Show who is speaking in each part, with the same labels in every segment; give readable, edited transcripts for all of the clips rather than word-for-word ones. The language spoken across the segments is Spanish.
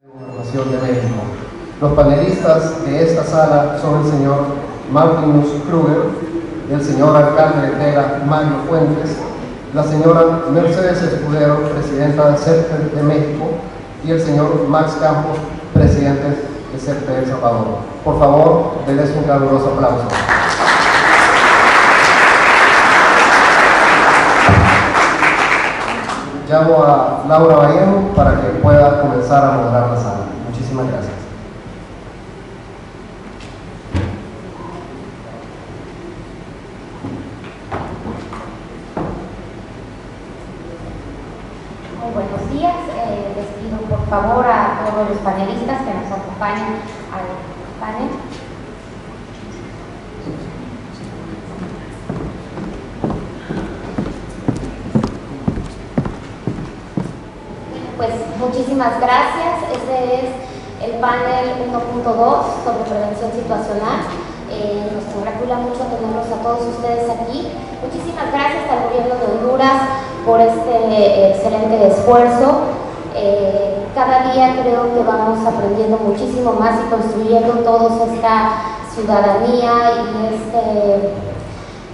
Speaker 1: Gobernación de México. Los panelistas de esta sala son el señor Martinus Kruger, el señor alcalde de Tela, Mario Fuentes, la señora Mercedes Escudero, presidenta del CERTE de México, y el señor Max Campos, presidente del CERTE de El Salvador. Por favor, denles un caluroso aplauso. Llamo a Laura Vallejo para que pueda comenzar a moderar la sala. Muchísimas gracias.
Speaker 2: Muy buenos días. Les pido por favor a todos los panelistas que nos acompañen al panel. Pues muchísimas gracias. Este es el panel 1.2 sobre prevención situacional. Nos congratula mucho tenerlos a todos ustedes aquí. Muchísimas gracias al gobierno de Honduras por este excelente esfuerzo. Cada día creo que vamos aprendiendo muchísimo más y construyendo todos esta ciudadanía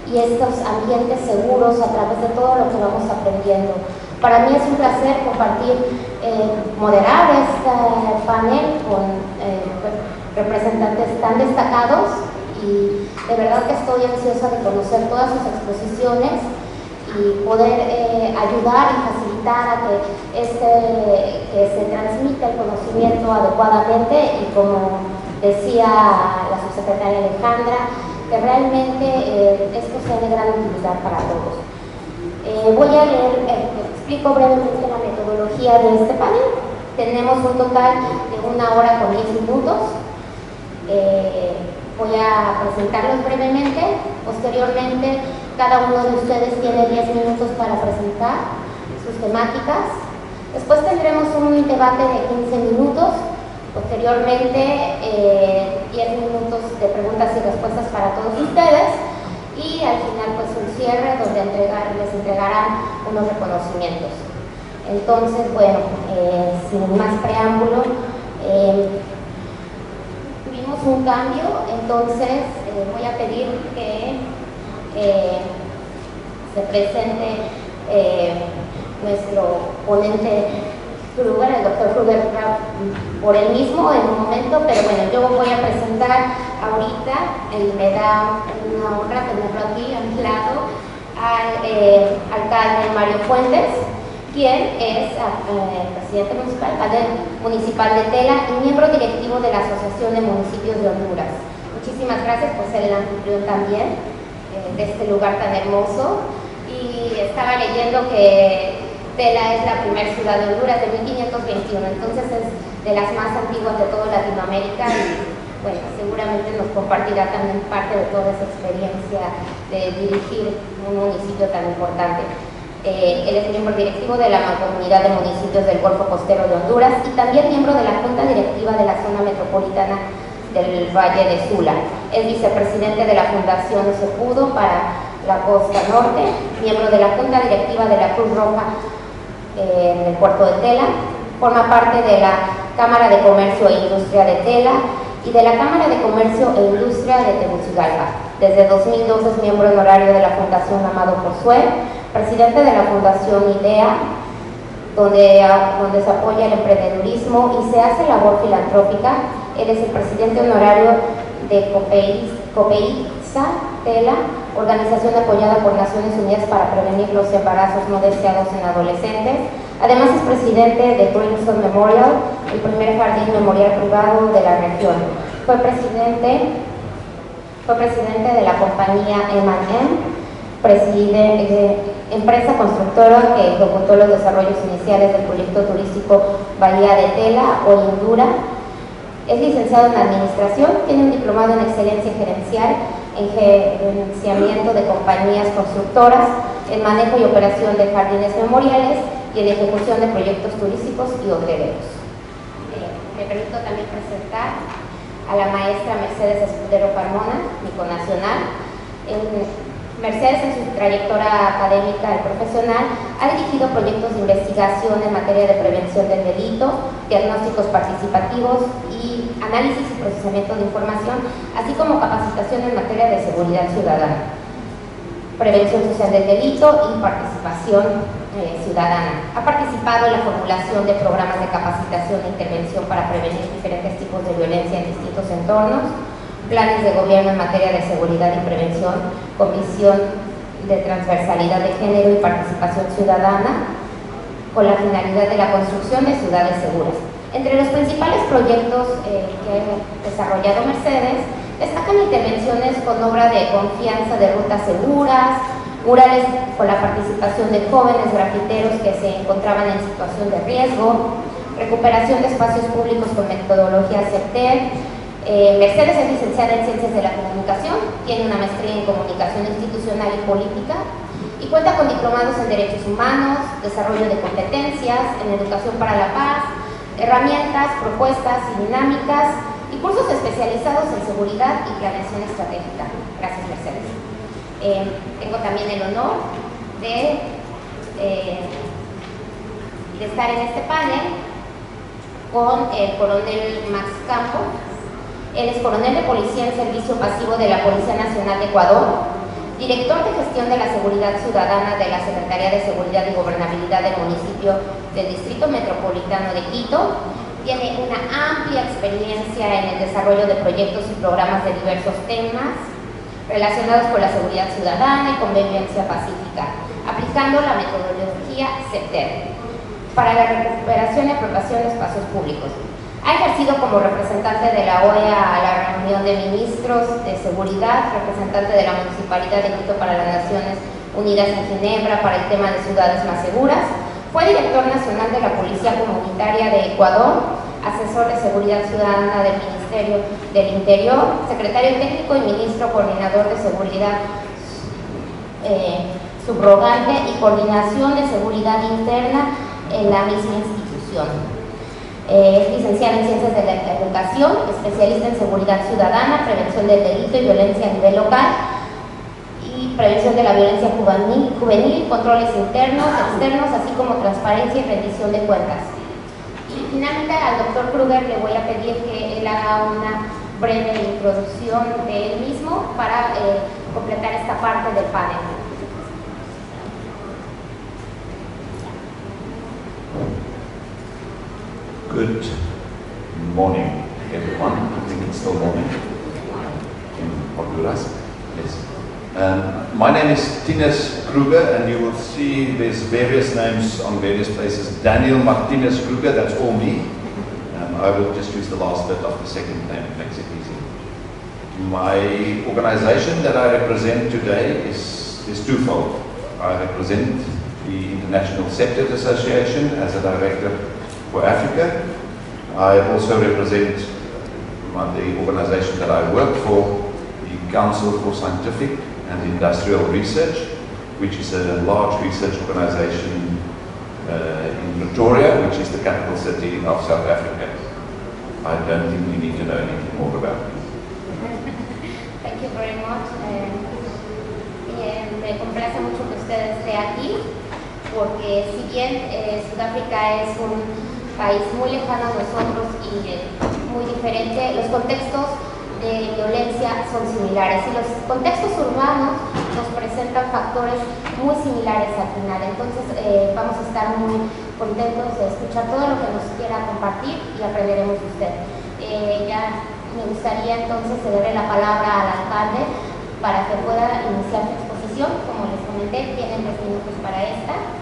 Speaker 2: y estos ambientes seguros a través de todo lo que vamos aprendiendo. Para mí es un placer compartir, moderar este panel con representantes tan destacados y de verdad que estoy ansiosa de conocer todas sus exposiciones y poder ayudar y facilitar a que se transmita el conocimiento adecuadamente y, como decía la subsecretaria Alejandra, que realmente esto sea de gran utilidad para todos. Voy a leer, explico brevemente la metodología de este panel. Tenemos un total de 1 hora con 10 minutos. Voy a presentarlos brevemente. Posteriormente, cada uno de ustedes tiene 10 minutos para presentar sus temáticas. Después tendremos un debate de 15 minutos. Posteriormente, 10 minutos de preguntas y respuestas para todos ustedes. Y al final pues un cierre donde les entregarán unos reconocimientos. Entonces, bueno, sin más preámbulo, tuvimos un cambio, entonces voy a pedir que se presente nuestro ponente Kruger, el doctor Kruger, por él mismo en un momento, pero bueno, yo voy a presentar ahorita, y me da una honra tenerlo aquí a mi lado, al alcalde Mario Fuentes, quien es presidente municipal de Tela y miembro directivo de la Asociación de Municipios de Honduras. Muchísimas gracias por ser el anfitrión también de este lugar tan hermoso. Y estaba leyendo que Tela es la primera ciudad de Honduras de 1521, entonces es de las más antiguas de toda Latinoamérica y bueno, seguramente nos compartirá también parte de toda esa experiencia de dirigir un municipio tan importante. Él es miembro directivo de la Mancomunidad de Municipios del Golfo Costero de Honduras y también miembro de la Junta Directiva de la Zona Metropolitana del Valle de Sula. Es vicepresidente de la Fundación Sepudo para la Costa Norte, miembro de la Junta Directiva de la Cruz Roja en el puerto de Tela, forma parte de la Cámara de Comercio e Industria de Tela y de la Cámara de Comercio e Industria de Tegucigalpa. Desde 2002 es miembro honorario de la Fundación Amado Josué, presidente de la Fundación IDEA, donde se apoya el emprendedurismo y se hace labor filantrópica. Él es el presidente honorario de COPEISA Tela, organización apoyada por Naciones Unidas para prevenir los embarazos no deseados en adolescentes. Además es presidente de Greenstone Memorial, el primer jardín memorial privado de la región. Fue presidente de la compañía M&M, empresa constructora que ejecutó los desarrollos iniciales del proyecto turístico Bahía de Tela o Indura. Es licenciado en Administración, tiene un diplomado en Excelencia Gerencial, en gerenciamiento de compañías constructoras, en manejo y operación de jardines memoriales y en ejecución de proyectos turísticos y hoteleros. Me permito también presentar a la maestra Mercedes Escudero Carmona, mi connacional. Mercedes, en su trayectoria académica y profesional, ha dirigido proyectos de investigación en materia de prevención del delito, diagnósticos participativos y análisis y procesamiento de información, así como capacitación en materia de seguridad ciudadana, prevención social del delito y participación ciudadana. Ha participado en la formulación de programas de capacitación e intervención para prevenir diferentes tipos de violencia en distintos entornos, planes de gobierno en materia de seguridad y prevención, con visión de transversalidad de género y participación ciudadana, con la finalidad de la construcción de ciudades seguras. Entre los principales proyectos que ha desarrollado Mercedes, destacan intervenciones con obra de confianza de rutas seguras, murales con la participación de jóvenes grafiteros que se encontraban en situación de riesgo, recuperación de espacios públicos con metodología CEPTER. Mercedes es licenciada en Ciencias de la Comunicación, tiene una maestría en Comunicación Institucional y Política y cuenta con diplomados en Derechos Humanos, Desarrollo de Competencias, en Educación para la Paz, herramientas, propuestas y dinámicas y cursos especializados en seguridad y planeación estratégica. Gracias, Mercedes. Tengo también el honor de estar en este panel con el coronel Max Campo. Él es coronel de Policía en Servicio Pasivo de la Policía Nacional de Ecuador, director de Gestión de la Seguridad Ciudadana de la Secretaría de Seguridad y Gobernabilidad del municipio del Distrito Metropolitano de Quito. Tiene una amplia experiencia en el desarrollo de proyectos y programas de diversos temas relacionados con la seguridad ciudadana y convivencia pacífica, aplicando la metodología CEPTER para la recuperación y apropiación de espacios públicos. Ha ejercido como representante de la OEA a la reunión de ministros de seguridad, representante de la Municipalidad de Quito para las Naciones Unidas en Ginebra para el tema de ciudades más seguras. Fue director nacional de la Policía Comunitaria de Ecuador, asesor de seguridad ciudadana del Ministerio del Interior, secretario técnico y ministro coordinador de seguridad subrogante y coordinación de seguridad interna en la misma institución. Es licenciada en Ciencias de la Educación, especialista en Seguridad Ciudadana, Prevención del Delito y Violencia a nivel local y Prevención de la Violencia juvenil, Controles internos, externos, así como Transparencia y Rendición de Cuentas. Y finalmente al doctor Kruger le voy a pedir que él haga una breve introducción de él mismo para completar esta parte del panel.
Speaker 3: Good morning, everyone. I think it's still morning in Honduras. Yes. My name is Tinus Kruger, and you will see there's various names on various places. Daniel Martinez Kruger, that's all me. I will just use the last bit of the second name, it makes it easy. My organization that I represent today is twofold. I represent the International Septet Association as a director for Africa. I also represent the organization that I work for, the Council for Scientific and Industrial Research, which is a large research organization in Pretoria, which is the capital city of South Africa. I don't think you need to know anything more about it.
Speaker 2: Thank you very much. Me complace mucho que usted esté aquí, porque si bien Sudáfrica es un país muy lejano a nosotros y muy diferente, los contextos de violencia son similares y los contextos urbanos nos presentan factores muy similares al final. Entonces vamos a estar muy contentos de escuchar todo lo que nos quiera compartir y aprenderemos de usted. Ya me gustaría entonces cederle la palabra al alcalde para que pueda iniciar su exposición. Como les comenté, tienen 10 minutos para esta.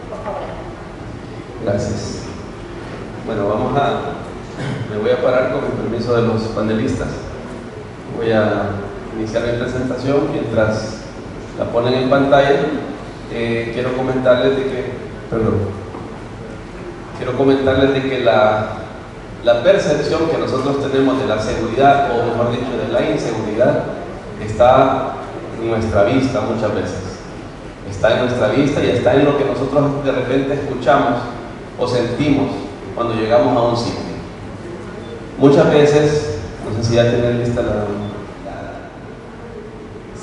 Speaker 2: Por favor.
Speaker 4: Gracias. Bueno, me voy a parar con el permiso de los panelistas. Voy a iniciar mi presentación mientras la ponen en pantalla. Quiero comentarles de que la percepción que nosotros tenemos de la seguridad, o mejor dicho, de la inseguridad, está en nuestra vista muchas veces. Está en nuestra vista y está en lo que nosotros de repente escuchamos o sentimos cuando llegamos a un sitio. Muchas veces, no sé si ya tienen lista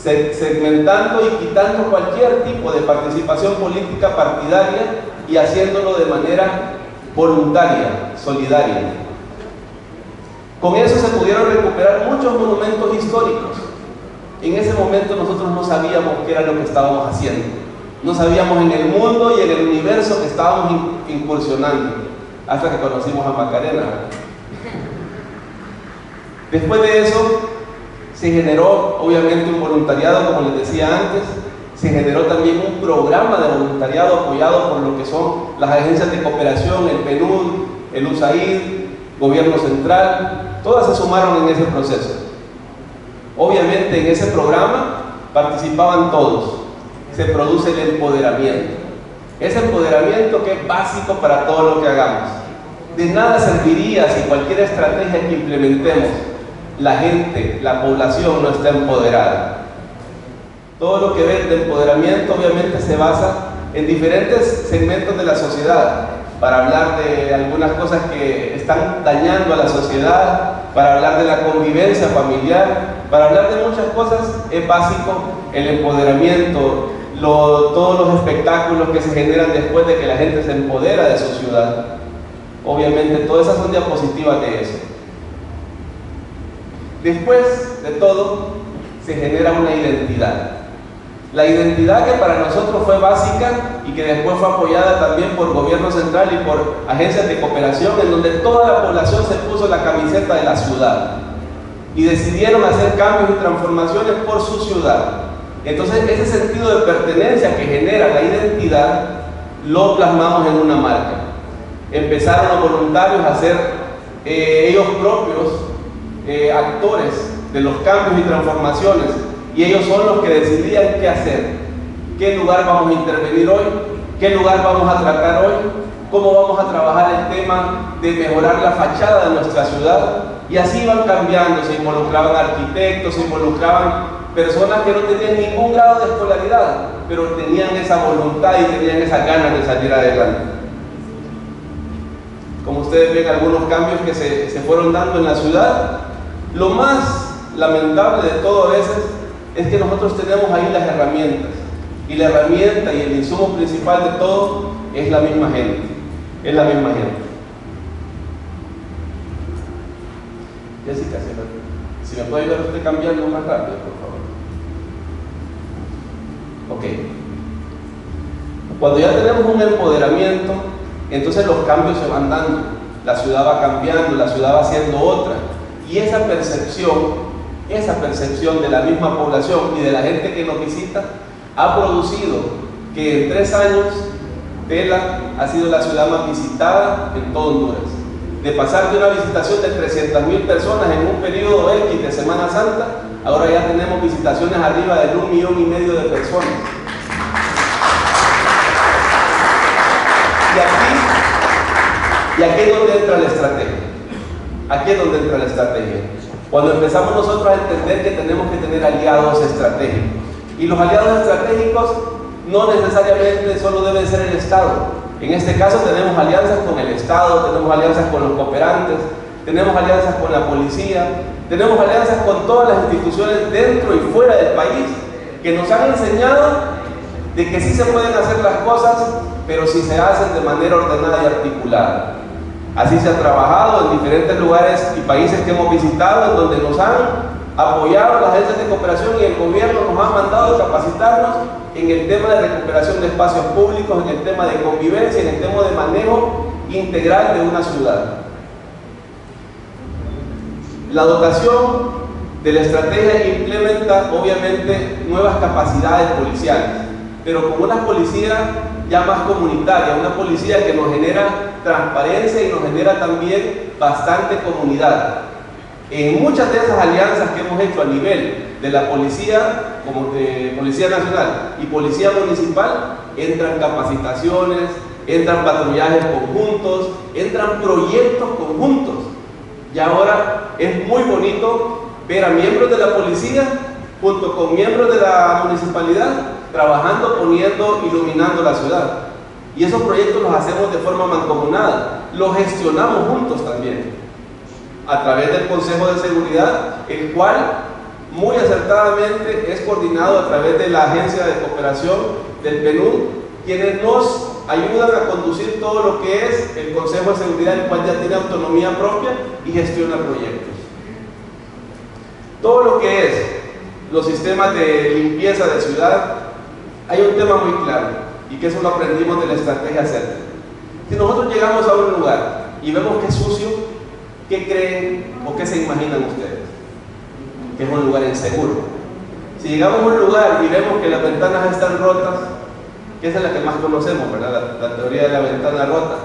Speaker 4: segmentando y quitando cualquier tipo de participación política partidaria y haciéndolo de manera voluntaria, solidaria. Con eso se pudieron recuperar muchos monumentos históricos. En ese momento nosotros no sabíamos qué era lo que estábamos haciendo. No sabíamos en el mundo y en el universo que estábamos incursionando, hasta que conocimos a Macarena. Después de eso, se generó obviamente un voluntariado, como les decía antes. Se generó también un programa de voluntariado apoyado por lo que son las agencias de cooperación, el PNUD, el USAID, Gobierno Central. Todas se sumaron en ese proceso. Obviamente en ese programa participaban todos. Se produce el empoderamiento. Ese empoderamiento que es básico para todo lo que hagamos. De nada serviría si cualquier estrategia que implementemos, la gente, la población no está empoderada. Todo lo que ve de empoderamiento obviamente se basa en diferentes segmentos de la sociedad, para hablar de algunas cosas que están dañando a la sociedad, para hablar de la convivencia familiar, para hablar de muchas cosas. Es básico el empoderamiento, todos los espectáculos que se generan después de que la gente se empodera de su ciudad. Obviamente todas esas son diapositivas de eso. Después de todo se genera una identidad. La identidad que para nosotros fue básica y que después fue apoyada también por Gobierno Central y por agencias de cooperación, en donde toda la población se puso la camiseta de la ciudad y decidieron hacer cambios y transformaciones por su ciudad. Entonces ese sentido de pertenencia que genera la identidad lo plasmamos en una marca. Empezaron los voluntarios a ser ellos propios actores de los cambios y transformaciones, y ellos son los que decidían qué hacer, qué lugar vamos a intervenir hoy, qué lugar vamos a tratar hoy, cómo vamos a trabajar el tema de mejorar la fachada de nuestra ciudad. Y así iban cambiando. Se involucraban arquitectos, se involucraban personas que no tenían ningún grado de escolaridad, pero tenían esa voluntad y tenían esas ganas de salir adelante. Como ustedes ven, algunos cambios que se fueron dando en la ciudad. Lo más lamentable de todo a veces es que nosotros tenemos ahí las herramientas, y la herramienta y el insumo principal de todo es la misma gente. Es la misma gente. Jessica, si me puede ayudar usted cambiando más rápido, por favor. Ok. Cuando ya tenemos un empoderamiento, entonces los cambios se van dando. La ciudad va cambiando, la ciudad va siendo otra. Y esa percepción de la misma población y de la gente que nos visita ha producido que en 3 años Tela ha sido la ciudad más visitada en todo Honduras. De pasar de una visitación de 300,000 personas en un periodo X de Semana Santa, ahora ya tenemos visitaciones arriba de 1,5 millones de personas. Y aquí es donde entra la estrategia. Aquí es donde entra la estrategia. Cuando empezamos nosotros a entender que tenemos que tener aliados estratégicos. Y los aliados estratégicos no necesariamente solo deben ser el Estado. En este caso tenemos alianzas con el Estado, tenemos alianzas con los cooperantes, tenemos alianzas con la policía, tenemos alianzas con todas las instituciones dentro y fuera del país que nos han enseñado de que sí se pueden hacer las cosas, pero si se hacen de manera ordenada y articulada. Así se ha trabajado en diferentes lugares y países que hemos visitado, en donde nos han apoyado las agencias de cooperación y el gobierno nos ha mandado capacitarnos en el tema de recuperación de espacios públicos, en el tema de convivencia, en el tema de manejo integral de una ciudad. La dotación de la estrategia implementa obviamente nuevas capacidades policiales, pero con una policía ya más comunitaria, una policía que nos genera transparencia y nos genera también bastante comunidad. En muchas de esas alianzas que hemos hecho a nivel de la policía, como de Policía Nacional y Policía Municipal, entran capacitaciones, entran patrullajes conjuntos, entran proyectos conjuntos. Y ahora es muy bonito ver a miembros de la policía junto con miembros de la municipalidad trabajando, poniendo, iluminando la ciudad. Y esos proyectos los hacemos de forma mancomunada, los gestionamos juntos también, a través del Consejo de Seguridad, el cual muy acertadamente es coordinado a través de la Agencia de Cooperación del PNUD, quienes nos ayudan a conducir todo lo que es el Consejo de Seguridad, el cual ya tiene autonomía propia y gestiona proyectos. Todo lo que es los sistemas de limpieza de ciudad, hay un tema muy claro, y que eso lo aprendimos de la estrategia CERTA. Si nosotros llegamos a un lugar y vemos que es sucio, ¿qué creen o qué se imaginan ustedes? Que es un lugar inseguro. Si llegamos a un lugar y vemos que las ventanas están rotas, que esa es la que más conocemos, ¿verdad? La teoría de la ventana rota,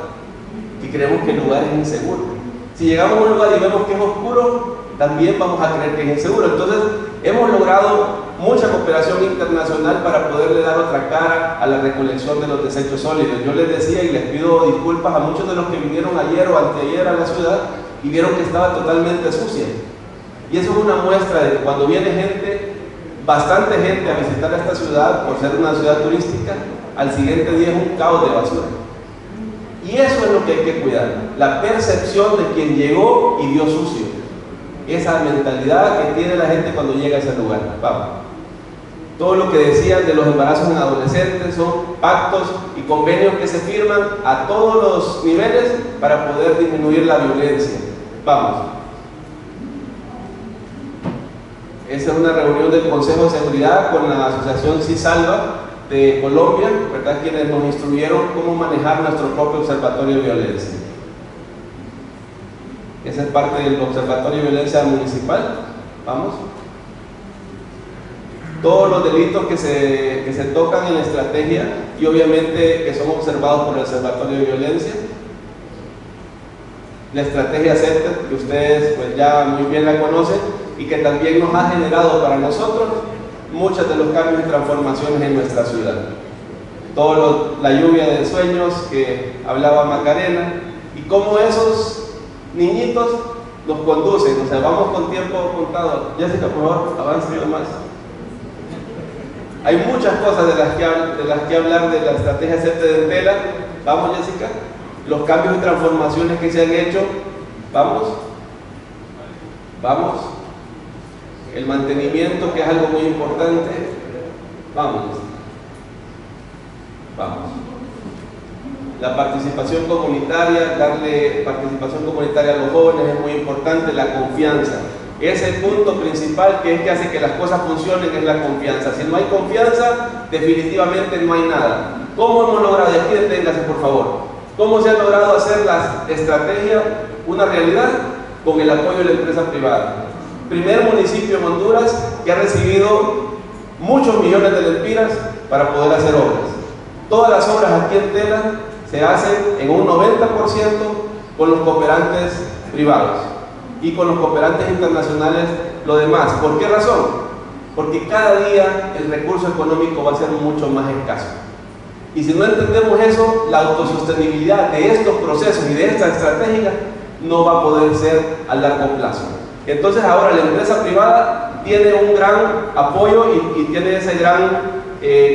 Speaker 4: que creemos que el lugar es inseguro. Si llegamos a un lugar y vemos que es oscuro, también vamos a creer que es inseguro. Entonces, hemos logrado mucha cooperación internacional para poderle dar otra cara a la recolección de los desechos sólidos. Yo les decía y les pido disculpas a muchos de los que vinieron ayer o anteayer a la ciudad y vieron que estaba totalmente sucia. Y eso es una muestra de que cuando viene gente, bastante gente a visitar esta ciudad, por ser una ciudad turística, al siguiente día es un caos de basura. Y eso es lo que hay que cuidar, la percepción de quien llegó y vio sucio. Esa mentalidad que tiene la gente cuando llega a ese lugar. Vamos. Todo lo que decían de los embarazos en adolescentes son pactos y convenios que se firman a todos los niveles para poder disminuir la violencia. Vamos. Esa es una reunión del Consejo de Seguridad con la Asociación CISALVA de Colombia, ¿verdad? Quienes nos instruyeron cómo manejar nuestro propio observatorio de violencia. Esa es parte del Observatorio de Violencia Municipal. Vamos. Todos los delitos que se tocan en la estrategia y obviamente que son observados por el Observatorio de Violencia. La estrategia CERTA, que ustedes pues ya muy bien la conocen y que también nos ha generado para nosotros muchos de los cambios y transformaciones en nuestra ciudad. La lluvia de sueños que hablaba Macarena y cómo esos niñitos nos conducen, o sea, vamos con tiempo contado. Jessica, por favor, avance más. Hay muchas cosas de las que hablar de la estrategia CERTA de Tela. Vamos, Jessica. Los cambios y transformaciones que se han hecho. Vamos. Vamos. El mantenimiento, que es algo muy importante. Vamos. Vamos. La participación comunitaria, darle participación comunitaria a los jóvenes es muy importante, la confianza. Es el punto principal que es que hace que las cosas funcionen, es la confianza. Si no hay confianza, definitivamente no hay nada. ¿Cómo hemos logrado? Aquí deténgase, por favor. ¿Cómo se ha logrado hacer la estrategia una realidad? Con el apoyo de la empresa privada. Primer municipio en Honduras que ha recibido muchos millones de lempiras para poder hacer obras. Todas las obras aquí en Tela se hacen en un 90% con los cooperantes privados y con los cooperantes internacionales lo demás. ¿Por qué razón? Porque cada día el recurso económico va a ser mucho más escaso. Y si no entendemos eso, la autosostenibilidad de estos procesos y de esta estrategia no va a poder ser a largo plazo. Entonces ahora la empresa privada tiene un gran apoyo y tiene ese gran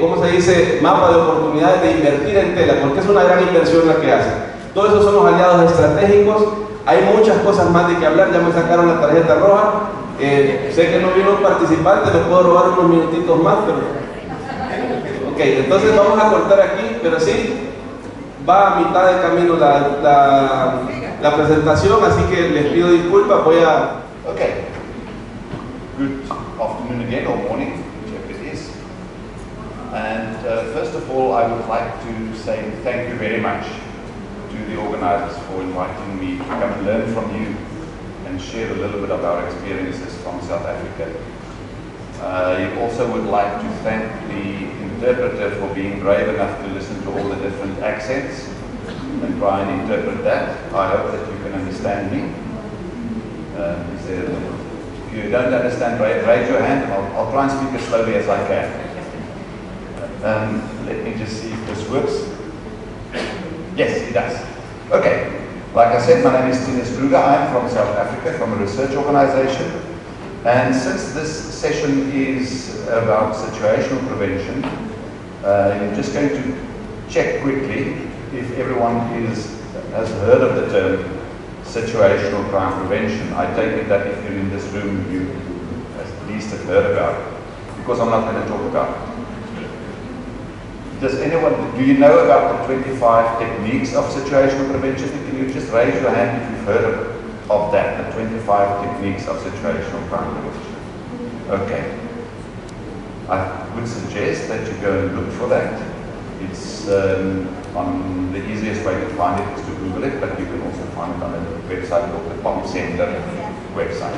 Speaker 4: ¿cómo se dice? Mapa de oportunidades de invertir en Tela, porque es una gran inversión la que hace. Todos esos son los aliados estratégicos. Hay muchas cosas más de que hablar. Ya me sacaron la tarjeta roja. Sé que no vino un participante, me puedo robar unos minutitos más, pero ok, entonces vamos a cortar aquí, pero sí va a mitad de camino la presentación, así que les pido disculpas. Voy a...
Speaker 3: Okay. Good afternoon again, or morning, whichever it is. And first of all, I would like to say thank you very much to the organizers for inviting me to come and learn from you and share a little bit of our experiences from South Africa. I also would like to thank the interpreter for being brave enough to listen to all the different accents and try and interpret that. I hope that you can understand me. If you don't understand, raise your hand and I'll try and speak as slowly as I can. Let me just see if this works. Yes, it does. Okay. Like I said, my name is Tinus Kruger. I'm from South Africa, from a research organization. And since this session is about situational prevention, I'm just going to check quickly if everyone has heard of the term situational crime prevention. I take it that if you're in this room, you at least least have heard about it, because I'm not going to talk about it. Do you know about the 25 techniques of situational prevention? Can you just raise your hand if you've heard of that, the 25 techniques of situational crime prevention? Okay. I would suggest that you go and look for that. It's on the easiest way to find it is to Google it, but you can also find it on a website called the Pop Center website.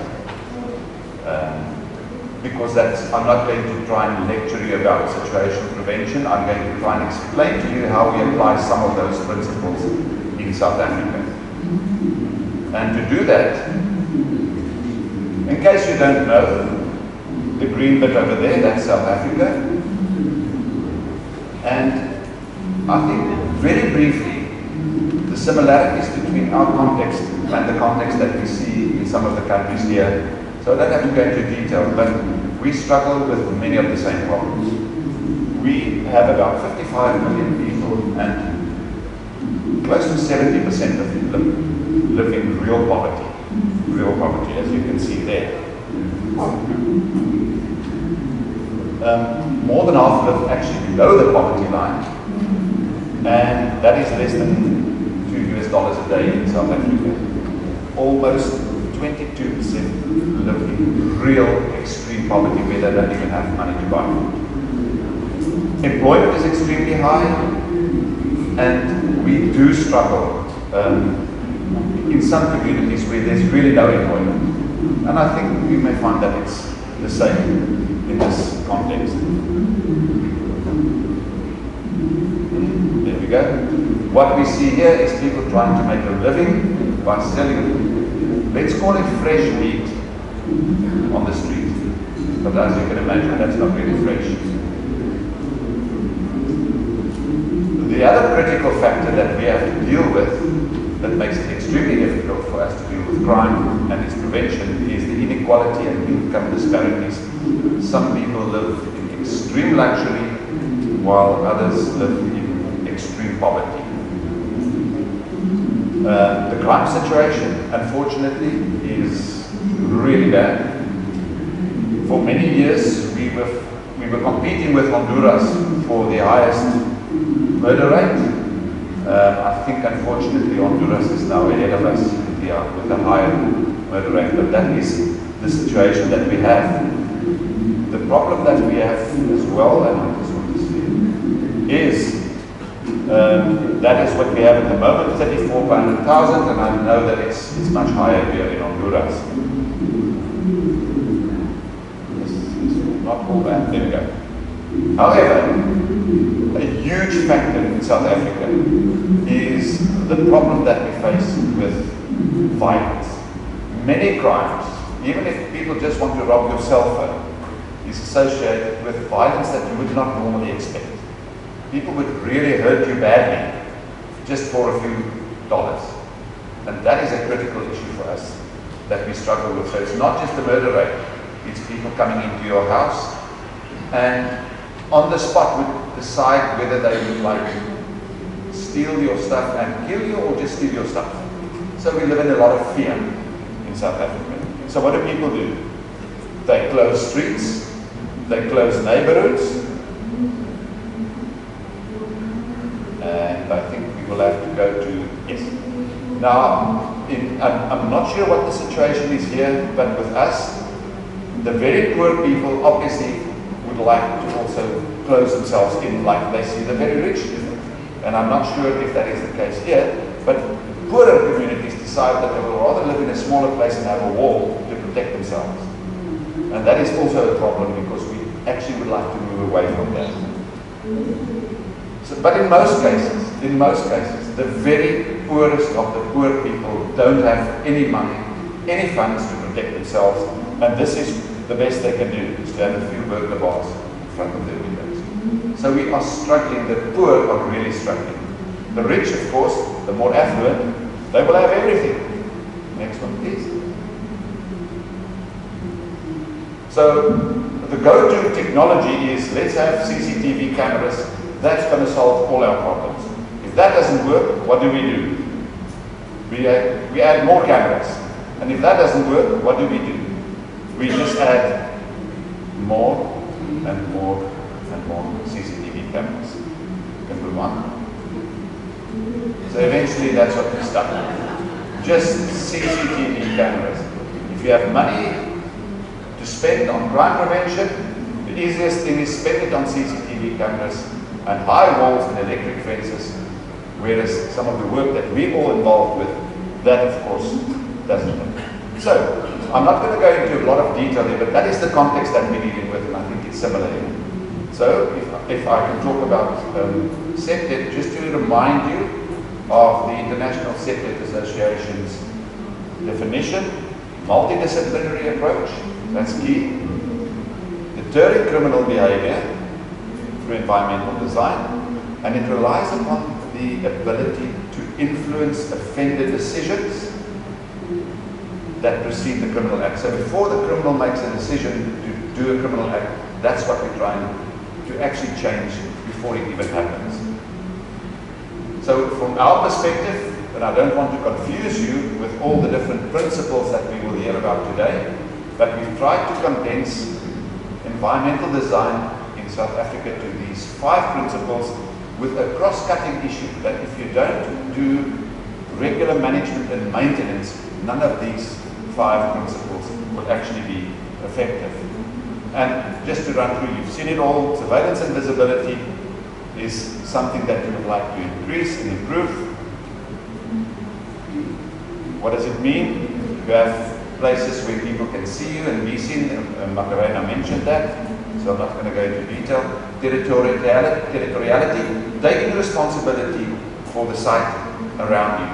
Speaker 3: Because I'm not going to try and lecture you about situational prevention. I'm going to try and explain to you how we apply some of those principles in South Africa. And to do that, in case you don't know, the green bit over there, that's South Africa. And I think very briefly, the similarities between our context and the context that we see in some of the countries here. So I don't have to go into detail, but we struggle with many of the same problems. We have about 55 million people, and close to 70% of them live in real poverty, as you can see there. More than half live actually below the poverty line, and that is less than $2 a day in South Africa. Almost 22% live in real extreme poverty where they don't even have money to buy food. Employment is extremely high, and we do struggle in some communities where there's really no employment. And I think you may find that it's the same in this context. There we go. What we see here is people trying to make a living by selling, let's call it fresh meat on the street. But as you can imagine, that's not really fresh. The other critical factor that we have to deal with that makes it extremely difficult for us to deal with crime and its prevention is the inequality and income disparities. Some people live in extreme luxury while others live in extreme poverty. The crime situation, unfortunately, is really bad. For many years, we were competing with Honduras for the highest murder rate. I think, unfortunately, Honduras is now ahead of us with a higher murder rate, but that is the situation that we have. The problem that we have as well, and I just want to see, is that is what we have at the moment, 34 per 100,000, and I know that it's much higher here in Honduras. Not all that, there we go. However, a huge factor in South Africa is the problem that we face with violence. Many crimes, even if people just want to rob your cell phone, is associated with violence that you would not normally expect. People would really hurt you badly just for a few dollars. And that is a critical issue for us that we struggle with. So it's not just the murder rate, it's people coming into your house and on the spot would decide whether they would like to steal your stuff and kill you or just steal your stuff. So we live in a lot of fear in South Africa. So what do people do? They close streets, they close neighborhoods, and I think we will have to go to, yes. Now, I'm not sure what the situation is here, but with us, the very poor people obviously would like to also close themselves in like they see the very rich do. And I'm not sure if that is the case here, but poorer communities decide that they will rather live in a smaller place and have a wall to protect themselves. And that is also a problem because we actually would like to move away from that. So, but in most cases, the very poorest of the poor people don't have any money, any funds to protect themselves, and this is the best they can do, is to have a few burglar bars in front of their windows. So we are struggling, the poor are really struggling. The rich, of course, the more affluent, they will have everything. Next one, please. So the go-to technology is, let's have CCTV cameras. That's going to solve all our problems. If that doesn't work, what do? We add more cameras. And if that doesn't work, what do? We just add more and more and more CCTV cameras. You can move on. So eventually that's what we're stuck with. Just CCTV cameras. If you have money to spend on crime prevention, the easiest thing is spend it on CCTV cameras and high walls and electric fences, whereas some of the work that we're all involved with, that of course doesn't happen. So, I'm not going to go into a lot of detail here, but that is the context that we're dealing with, and I think it's similar here. So, if I can talk about SEPTET, just to remind you of the International SEPTET Association's definition, multidisciplinary approach, that's key. Deterring criminal behavior through environmental design, and it relies upon the ability to influence offender decisions that precede the criminal act. So before the criminal makes a decision to do a criminal act, that's what we're trying to actually change before it even happens. So from our perspective, and I don't want to confuse you with all the different principles that we will hear about today, but we've tried to condense environmental design in South Africa to these 5 principles with a cross-cutting issue that if you don't do regular management and maintenance, none of these 5 principles will actually be effective. And just to run through, you've seen it all, surveillance and visibility is something that you would like to increase and improve. What does it mean? You have places where people can see you and be seen, and Macarena mentioned that, so I'm not going to go into detail. Territoriality, taking responsibility for the site around you.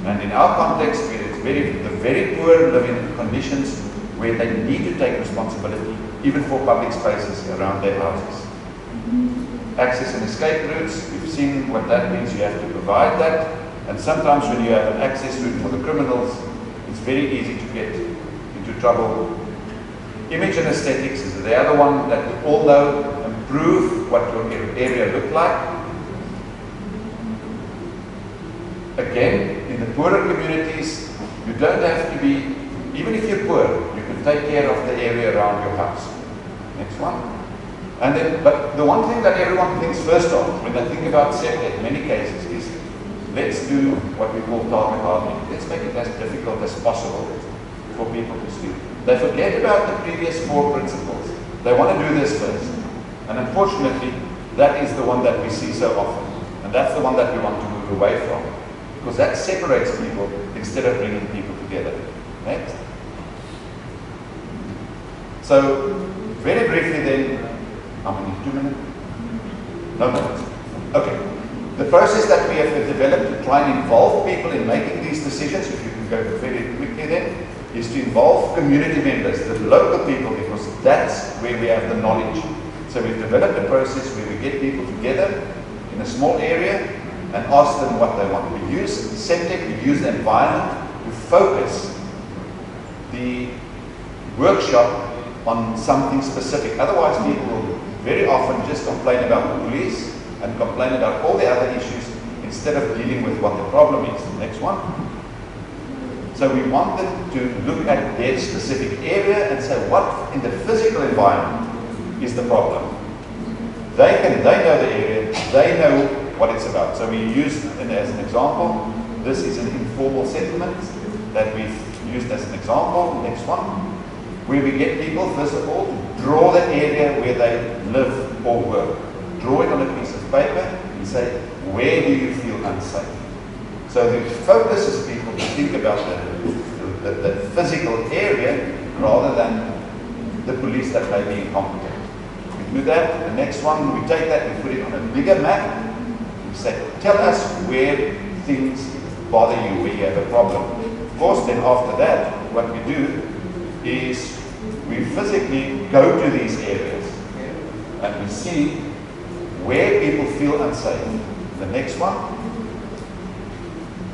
Speaker 3: And in our context, where it's the very poor live in conditions where they need to take responsibility, even for public spaces around their houses. Access and escape routes, we've seen what that means, you have to provide that. And sometimes when you have an access route for the criminals, it's very easy to get into trouble. Image and aesthetics is the other one that we all know, improve what your area looked like. Again, in the poorer communities, you don't have to be, even if you're poor, you can take care of the area around your house. Next one. And then, but the one thing that everyone thinks first of when they think about SEPTET in many cases is, let's do what we call target hardening. Let's make it as difficult as possible for people to steal. They forget about the previous 4 principles. They want to do this first. And unfortunately, that is the one that we see so often. And that's the one that we want to move away from. Because that separates people instead of bringing people together. Next. So, very briefly then, how many? 2 minutes? No minutes. Okay. The process that we have developed to try and involve people in making these decisions, if you can go very quickly then, is to involve community members, the local people, because that's where we have the knowledge. So we've developed a process where we get people together in a small area and ask them what they want. We use SEPTET, we use the environment to focus the workshop on something specific. Otherwise people will very often just complain about the police and complain about all the other issues instead of dealing with what the problem is. Next one. So we want them to look at their specific area and say what in the physical environment is the problem. They know the area, they know what it's about. So we use, as an example, this is an informal settlement that we've used as an example. Next one. Where we get people, first of all, to draw the area where they live or work. Draw it on a piece of paper and say, where do you feel unsafe? So the focus is people to think about the physical area rather than the police that may be incompetent. We do that. The next one, we take that, we put it on a bigger map. We say, tell us where things bother you, where you have a problem. Of course, then after that, what we do is we physically go to these areas and we see where people feel unsafe. The next one.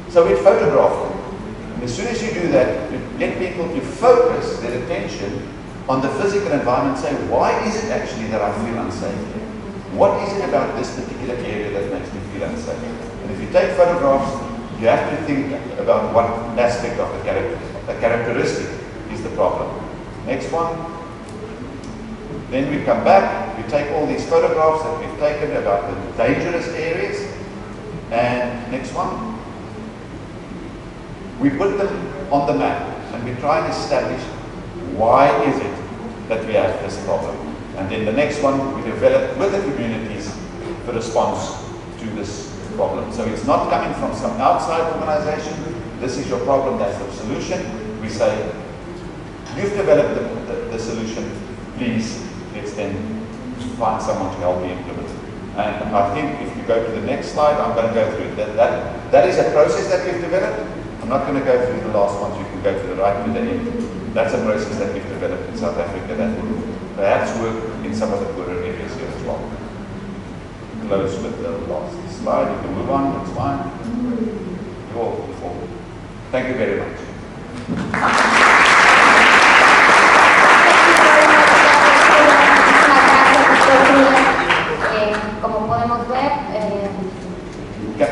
Speaker 3: So we photograph them. And as soon as you do that, you get people to focus their attention on the physical environment and say, why is it actually that I feel unsafe here? What is it about this particular area that makes me feel unsafe? And if you take photographs, you have to think about what aspect of the characteristic is the problem. Next one. Then we come back, we take all these photographs that we've taken about the dangerous areas, and next one. We put them on the map and we try and establish why is it that we have this problem. And then the next one, we develop with the communities the response to this problem. So it's not coming from some outside organization, this is your problem, that's the solution. We say, you've developed the solution, please, let's then find someone to help you implement it. And I think if you go to the next slide, I'm going to go through it. That is a process that we've developed. I'm not going to go through the last ones, you can go to the right to the end. That's a process that we've developed in South Africa that will perhaps work in some of the poorer areas here as well. Close with the last slide, you can move on, it's fine. You're all forward. Thank you very much.
Speaker 2: Como podemos ver,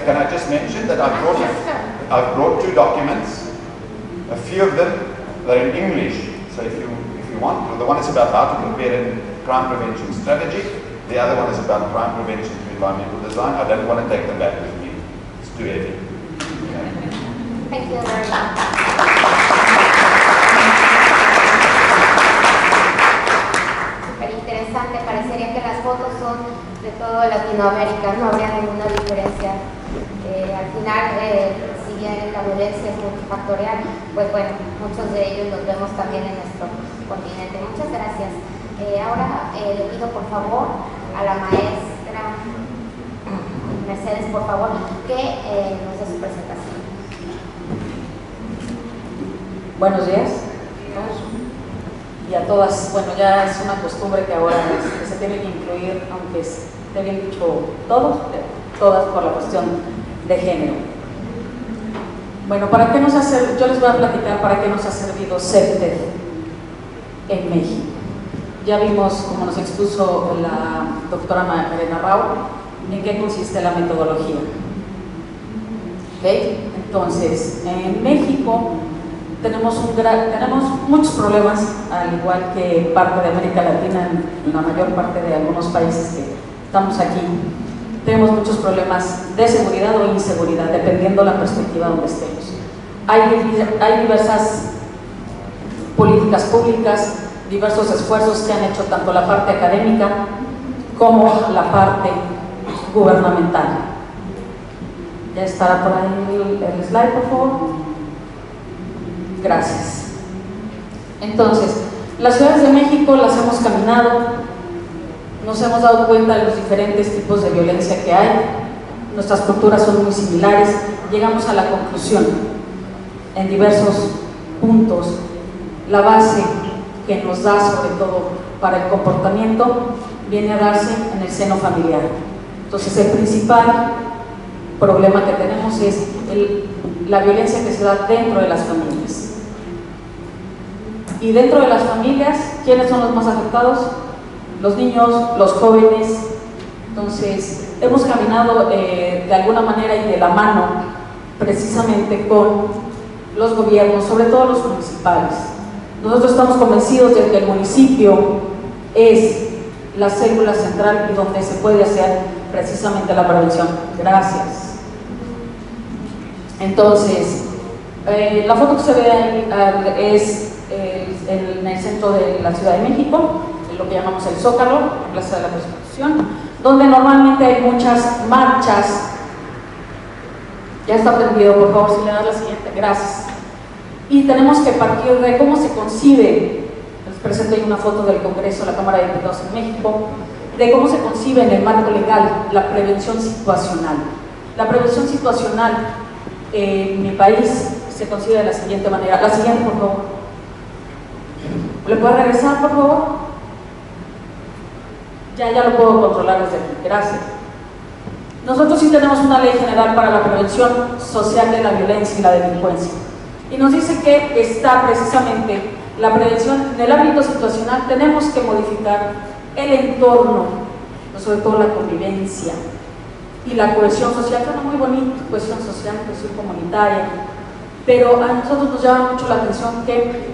Speaker 3: Can I just mention that I've brought two documents. A few of them are in English. So if you want, the one is about how to prepare a crime prevention strategy. The other one is about crime prevention through environmental design. I don't want to take them back with me. It's too heavy.
Speaker 2: thank you very much. Súper interesante, parecería que las fotos son de toda Latinoamérica, no habría ninguna diferencia. Al final, si bien la violencia es multifactorial, pues bueno, muchos de ellos los vemos también en nuestro continente. Muchas gracias. Ahora le pido por favor a la maestra Mercedes, por favor, que nos dé su presentación.
Speaker 5: Buenos días a todos y a todas. Bueno, ya es una costumbre que ahora que se tiene que incluir, aunque esté bien dicho todos, todas por la cuestión de género. Bueno, ¿para qué nos ha servido? Yo les voy a platicar para qué nos ha servido CEPTED en México. Ya vimos, como nos expuso la doctora Macarena Rao, en qué consiste la metodología. ¿Okay? Entonces, en México tenemos muchos problemas, al igual que parte de América Latina, en la mayor parte de algunos países que estamos aquí. Tenemos muchos problemas de seguridad o inseguridad, dependiendo la perspectiva donde estemos. Hay diversas políticas públicas, diversos esfuerzos que han hecho tanto la parte académica como la parte gubernamental. Ya estará por ahí el slide, por favor. Gracias. Entonces, las ciudades de México las hemos caminado, nos hemos dado cuenta de los diferentes tipos de violencia que hay, nuestras culturas son muy similares, llegamos a la conclusión en diversos puntos, la base que nos da sobre todo para el comportamiento viene a darse en el seno familiar. Entonces el principal problema que tenemos es la violencia que se da dentro de las familias. Y dentro de las familias, ¿quiénes son los más afectados? Los niños, los jóvenes. Entonces hemos caminado de alguna manera y de la mano precisamente con los gobiernos, sobre todo los municipales. Nosotros estamos convencidos de que el municipio es la célula central y donde se puede hacer precisamente la prevención. Gracias. Entonces, la foto que se ve ahí es en el centro de la Ciudad de México, lo que llamamos el Zócalo, la Plaza de la Constitución, donde normalmente hay muchas marchas. Ya está prendido, por favor, si le das la siguiente, gracias. Y tenemos que partir de cómo se concibe, les presento ahí una foto del Congreso de la Cámara de Diputados en México, de cómo se concibe en el marco legal la prevención situacional. La prevención situacional en mi país se concibe de la siguiente manera. La siguiente, por favor. ¿Le puede regresar, por favor? Ya lo puedo controlar desde aquí, gracias. Nosotros sí tenemos una ley general para la prevención social de la violencia y la delincuencia. Y nos dice que está precisamente la prevención en el ámbito situacional. Tenemos que modificar el entorno, sobre todo la convivencia y la cohesión social. Suena muy bonito, cohesión social, cohesión comunitaria, pero a nosotros nos llama mucho la atención que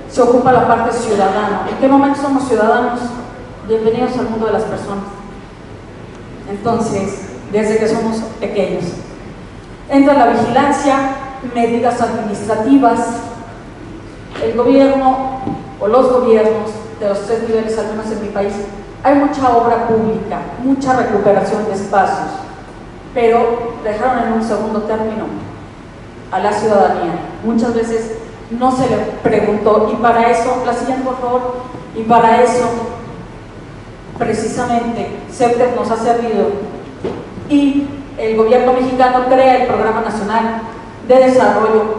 Speaker 5: se ocupa la parte ciudadana. ¿En qué momento somos ciudadanos? bienvenidos al mundo de las personas. Entonces, desde que somos pequeños, entra la vigilancia, medidas administrativas, el gobierno o los gobiernos de los 3 niveles, al menos en mi país, hay mucha obra pública, mucha recuperación de espacios, pero dejaron en un segundo término a la ciudadanía. Muchas veces no se le preguntó, y para eso, la siguiente por favor, y para eso precisamente CEPTEP nos ha servido, y el gobierno mexicano crea el Programa Nacional de Desarrollo,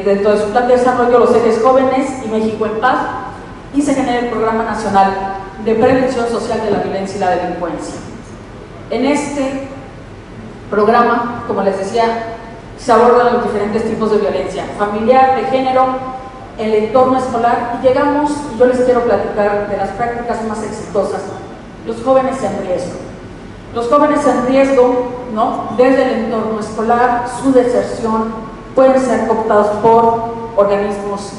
Speaker 5: dentro de su plan de desarrollo, los ejes jóvenes y México en paz, y se genera el Programa Nacional de Prevención Social de la Violencia y la Delincuencia. En este programa, como les decía, se abordan los diferentes tipos de violencia, familiar, de género, el entorno escolar, y llegamos, y yo les quiero platicar de las prácticas más exitosas, los jóvenes en riesgo. Los jóvenes en riesgo, ¿no?, desde el entorno escolar, su deserción, pueden ser cooptados por organismos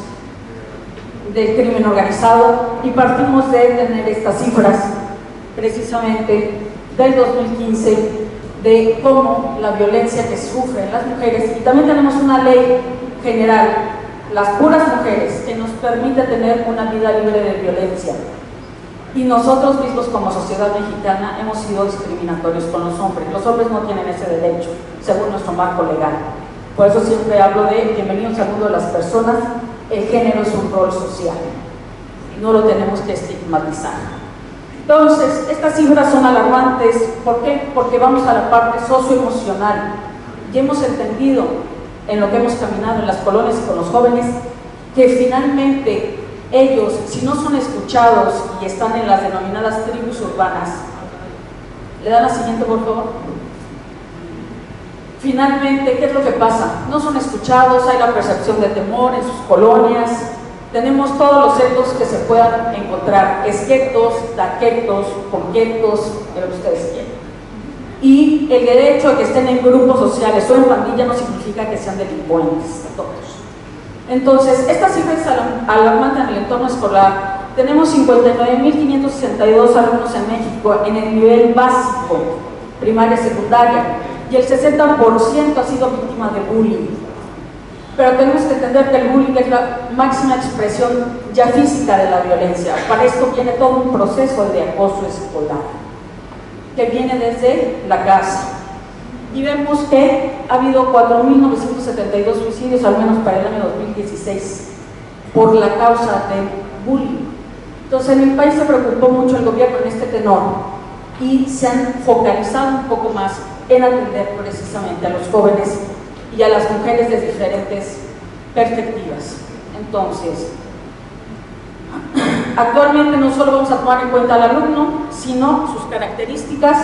Speaker 5: del crimen organizado, y partimos de tener estas cifras precisamente del 2015 de cómo la violencia que sufren las mujeres, y también tenemos una ley general, las puras mujeres, que nos permite tener una vida libre de violencia, y nosotros mismos como sociedad mexicana hemos sido discriminatorios con los hombres no tienen ese derecho según nuestro marco legal. Por eso siempre hablo de bienvenidos al mundo de las personas. El género es un rol social, no lo tenemos que estigmatizar. Entonces, estas cifras son alarmantes. ¿Por qué? Porque vamos a la parte socioemocional y hemos entendido en lo que hemos caminado en las colonias y con los jóvenes que finalmente ellos, si no son escuchados y están en las denominadas tribus urbanas, ¿le dan la siguiente por favor? Finalmente, ¿qué es lo que pasa? No son escuchados, hay la percepción de temor en sus colonias, tenemos todos los ecos que se puedan encontrar, esquetos, taquetos, conquetos, de lo que ustedes quieran. Y el derecho a que estén en grupos sociales o en pandilla no significa que sean delincuentes, todos. Entonces, estas cifras alarmantes en el entorno escolar. Tenemos 59.562 alumnos en México en el nivel básico, primaria y secundaria, y el 60% ha sido víctima de bullying. Pero tenemos que entender que el bullying es la máxima expresión ya física de la violencia. Para esto viene todo un proceso de acoso escolar, que viene desde la casa. Y vemos que ha habido 4.972 suicidios, al menos para el año 2016, por la causa del bullying. Entonces, en el país se preocupó mucho el gobierno en este tenor y se han focalizado un poco más en atender precisamente a los jóvenes y a las mujeres de diferentes perspectivas. Entonces, actualmente no solo vamos a tomar en cuenta al alumno, sino sus características.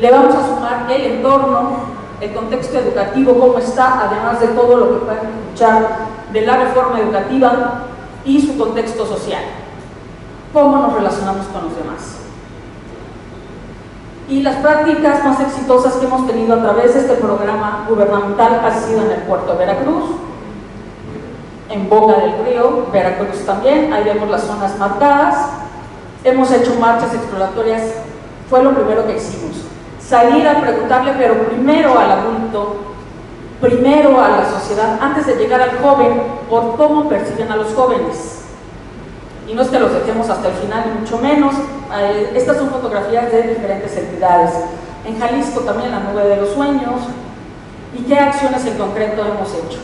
Speaker 5: Le vamos a sumar el entorno, el contexto educativo, cómo está, además de todo lo que pueden escuchar de la reforma educativa, y su contexto social, cómo nos relacionamos con los demás. Y las prácticas más exitosas que hemos tenido a través de este programa gubernamental ha sido en el puerto de Veracruz, en Boca del Río, Veracruz también, ahí vemos las zonas marcadas. Hemos hecho marchas exploratorias, fue lo primero que hicimos. Salir a preguntarle, pero primero al adulto, primero a la sociedad, antes de llegar al joven, por cómo perciben a los jóvenes. Y no es que los dejemos hasta el final, ni mucho menos. Estas son fotografías de diferentes entidades. En Jalisco también la Nube de los Sueños. ¿Y qué acciones en concreto hemos hecho?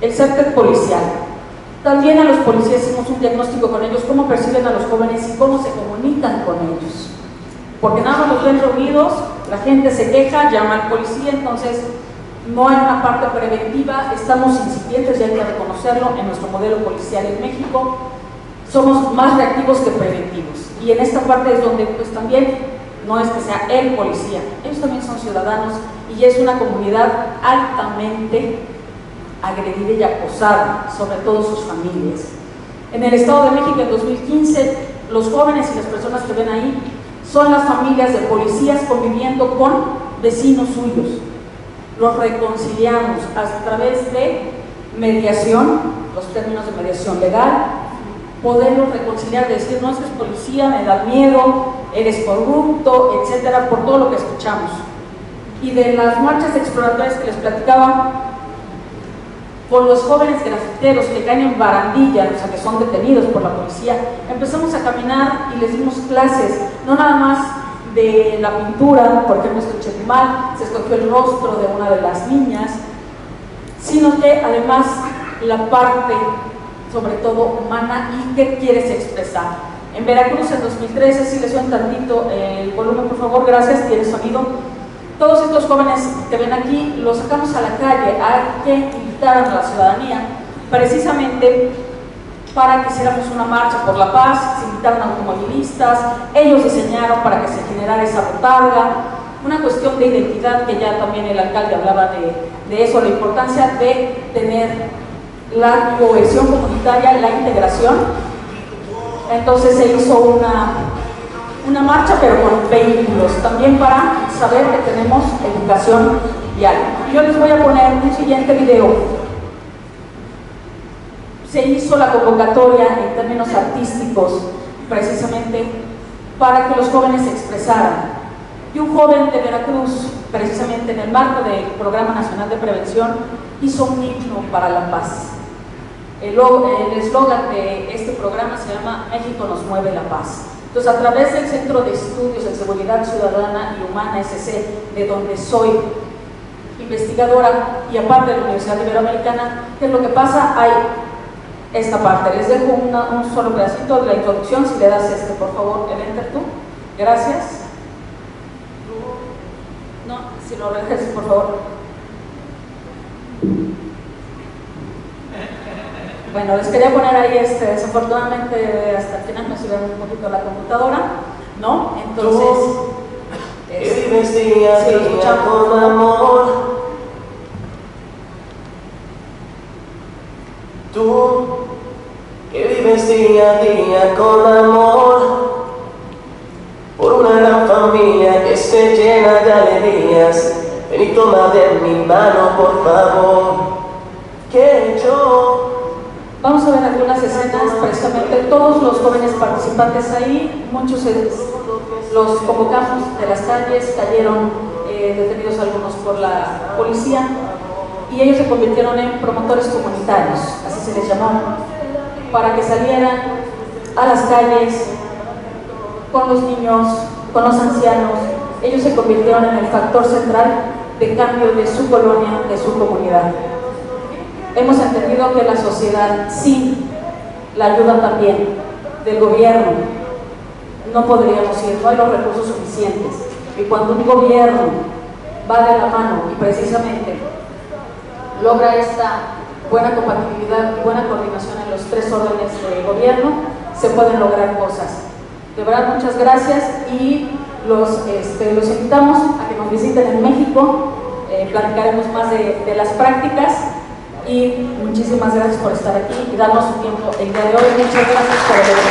Speaker 5: El CEPTEP policial. También a los policías hicimos un diagnóstico con ellos, cómo perciben a los jóvenes y cómo se comunican con ellos. Porque nada más los ven reunidos, la gente se queja, llama al policía, entonces no hay una parte preventiva, estamos incipientes y hay que reconocerlo en nuestro modelo policial en México. Somos más reactivos que preventivos. Y en esta parte es donde pues también no es que sea el policía, ellos también son ciudadanos y es una comunidad altamente agredida y acosada, sobre todo sus familias. En el Estado de México en 2015, los jóvenes y las personas que ven ahí son las familias de policías conviviendo con vecinos suyos. Los reconciliamos a través de mediación, los términos de mediación legal, poderlos reconciliar, decir, no, es que es policía, me da miedo, eres corrupto, etcétera, por todo lo que escuchamos. Y de las marchas exploratorias que les platicaba, con los jóvenes grafiteros que caen en barandilla, o sea, que son detenidos por la policía, empezamos a caminar y les dimos clases, no nada más de la pintura, por ejemplo, en Chetumal se escogió el rostro de una de las niñas, sino que además la parte, sobre todo humana, y qué quieres expresar. En Veracruz en 2013, si les suena tantito el volumen, por favor, gracias, tiene sonido. Todos estos jóvenes que ven aquí los sacamos a la calle, a que invitaran a la ciudadanía, precisamente para que hiciéramos una marcha por la paz, se invitaron a automovilistas, ellos diseñaron para que se generara esa botarga, una cuestión de identidad que ya también el alcalde hablaba de eso, la importancia de tener la cohesión comunitaria, la integración. Entonces se hizo una marcha, pero con vehículos, también para saber que tenemos educación vial. Yo les voy a poner un siguiente video. Se hizo la convocatoria en términos artísticos, precisamente para que los jóvenes se expresaran. Y un joven de Veracruz, precisamente en el marco del Programa Nacional de Prevención, hizo un himno para la paz. El eslogan de este programa se llama México nos mueve la paz. Entonces, a través del Centro de Estudios en Seguridad Ciudadana y Humana, SC, de donde soy investigadora, y aparte de la Universidad Iberoamericana, ¿qué es lo que pasa? Hay esta parte. Les dejo un solo pedacito de la introducción, si le das por favor, el enter tú. Gracias. No, si lo regresas, por favor. Bueno, les quería poner ahí, desafortunadamente hasta el final me sirve un poquito la computadora, ¿no? Entonces,
Speaker 6: que vives día a
Speaker 5: si lo
Speaker 6: día
Speaker 5: escuchamos,
Speaker 6: con amor. Tú que vives día a día con amor, por una gran familia que esté llena de alegrías. Ven y toma de mi mano, por favor, que yo...
Speaker 5: Vamos a ver algunas escenas, precisamente todos los jóvenes participantes ahí, muchos los convocamos de las calles, cayeron detenidos algunos por la policía y ellos se convirtieron en promotores comunitarios, así se les llamó, para que salieran a las calles con los niños, con los ancianos. Ellos se convirtieron en el factor central de cambio de su colonia, de su comunidad. Hemos entendido que la sociedad, sin la ayuda también del gobierno, no podríamos ir, no hay los recursos suficientes. Y cuando un gobierno va de la mano y precisamente logra esta buena compatibilidad y buena coordinación en los tres órdenes de gobierno, se pueden lograr cosas. De verdad, muchas gracias y los invitamos a que nos visiten en México, platicaremos más de las prácticas. Y muchísimas gracias por estar aquí y darnos su tiempo el día de hoy. Muchas gracias por venir.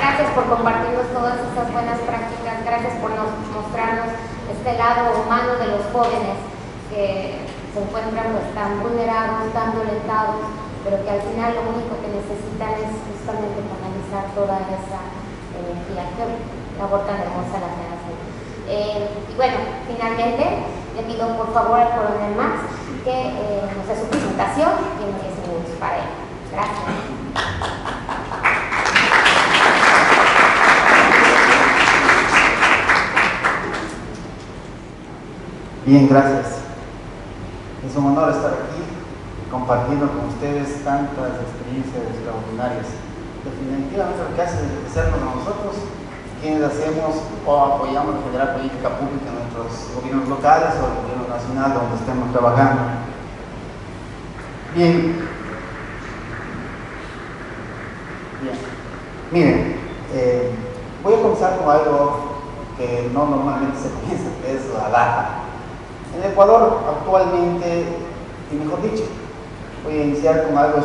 Speaker 2: Gracias por compartirnos todas esas buenas prácticas, gracias por mostrarnos este lado humano de los jóvenes que se encuentran tan vulnerados, tan violentados, pero que al final lo único que necesitan es justamente canalizar toda esa energía. Qué labor tan hermosa la que hacen. Y bueno, finalmente le pido por favor al coronel Max que nos dé su presentación. Tiene 10 minutos para él. Gracias.
Speaker 7: Bien, gracias. Es un honor estar aquí compartiendo con ustedes tantas experiencias extraordinarias. Definitivamente lo que hace enriquecernos a nosotros, quienes hacemos o apoyamos en generar política pública en nuestros gobiernos locales o el gobierno nacional donde estemos trabajando. Bien. Miren, voy a comenzar con algo que no normalmente se piensa, que es la data. En Ecuador actualmente, y mejor dicho, voy a iniciar con algo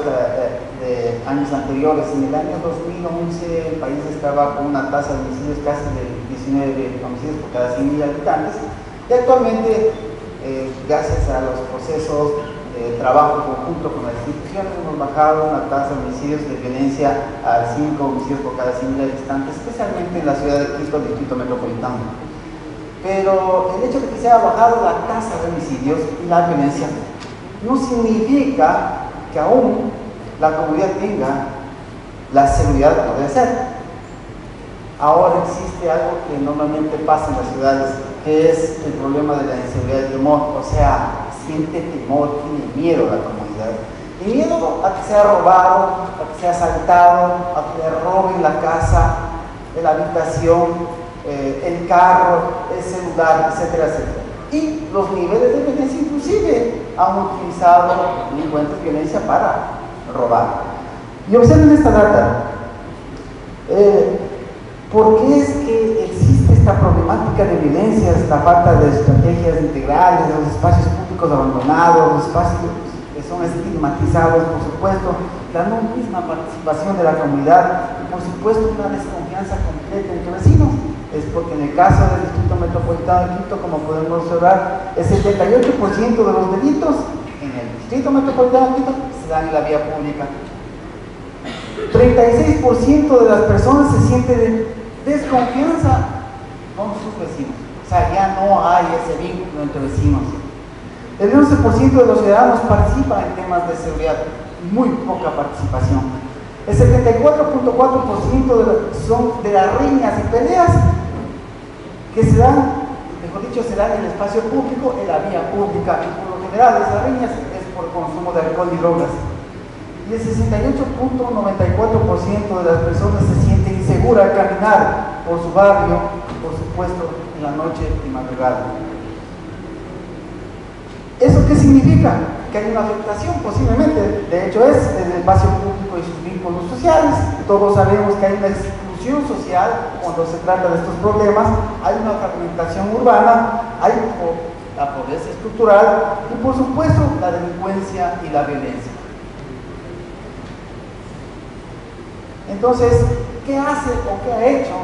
Speaker 7: de años anteriores. En el año 2011 el país estaba con una tasa de homicidios casi del 19 homicidios por cada 100.000 habitantes, y actualmente, gracias a los procesos de trabajo conjunto con las instituciones, hemos bajado una tasa de homicidios de violencia a 5 homicidios por cada 100.000 habitantes, especialmente en la ciudad de Quito, el distrito metropolitano. Pero el hecho de que se haya bajado la tasa de homicidios y la violencia no significa que aún la comunidad tenga la seguridad que debe ser. Ahora existe algo que normalmente pasa en las ciudades, que es el problema de la inseguridad y el temor. O sea, siente temor, tiene miedo a la comunidad. Y miedo a que sea robado, a que sea asaltado, a que le roben la casa, la habitación, el carro, el celular, etcétera, etcétera. Y los niveles de violencia inclusive han utilizado delincuentes de violencia para robar. Y observen esta data. ¿Por qué es que existe esta problemática de violencia, esta falta de estrategias integrales, de los espacios públicos abandonados, los espacios que son estigmatizados, por supuesto, la no misma participación de la comunidad y por supuesto una desconfianza completa entre vecinos? Es porque en el caso del Distrito Metropolitano de Quito, como podemos observar, el 78% de los delitos en el Distrito Metropolitano de Quito se dan en la vía pública. 36% de las personas se sienten de desconfianza con sus vecinos. O sea, ya no hay ese vínculo entre vecinos. El 11% de los ciudadanos participan en temas de seguridad, muy poca participación. El 74.4% son de las riñas y peleas que se dan, mejor dicho, se dan en el espacio público, en la vía pública, y por lo general esas riñas es por consumo de alcohol y drogas. Y el 68.94% de las personas se siente insegura al caminar por su barrio, por supuesto, en la noche y madrugada. ¿Eso qué significa? Que hay una afectación posiblemente, de hecho es el espacio público y sus vínculos sociales. Todos sabemos que hay una exclusión social cuando se trata de estos problemas, hay una fragmentación urbana, hay la pobreza estructural y por supuesto la delincuencia y la violencia. Entonces, ¿qué hace o qué ha hecho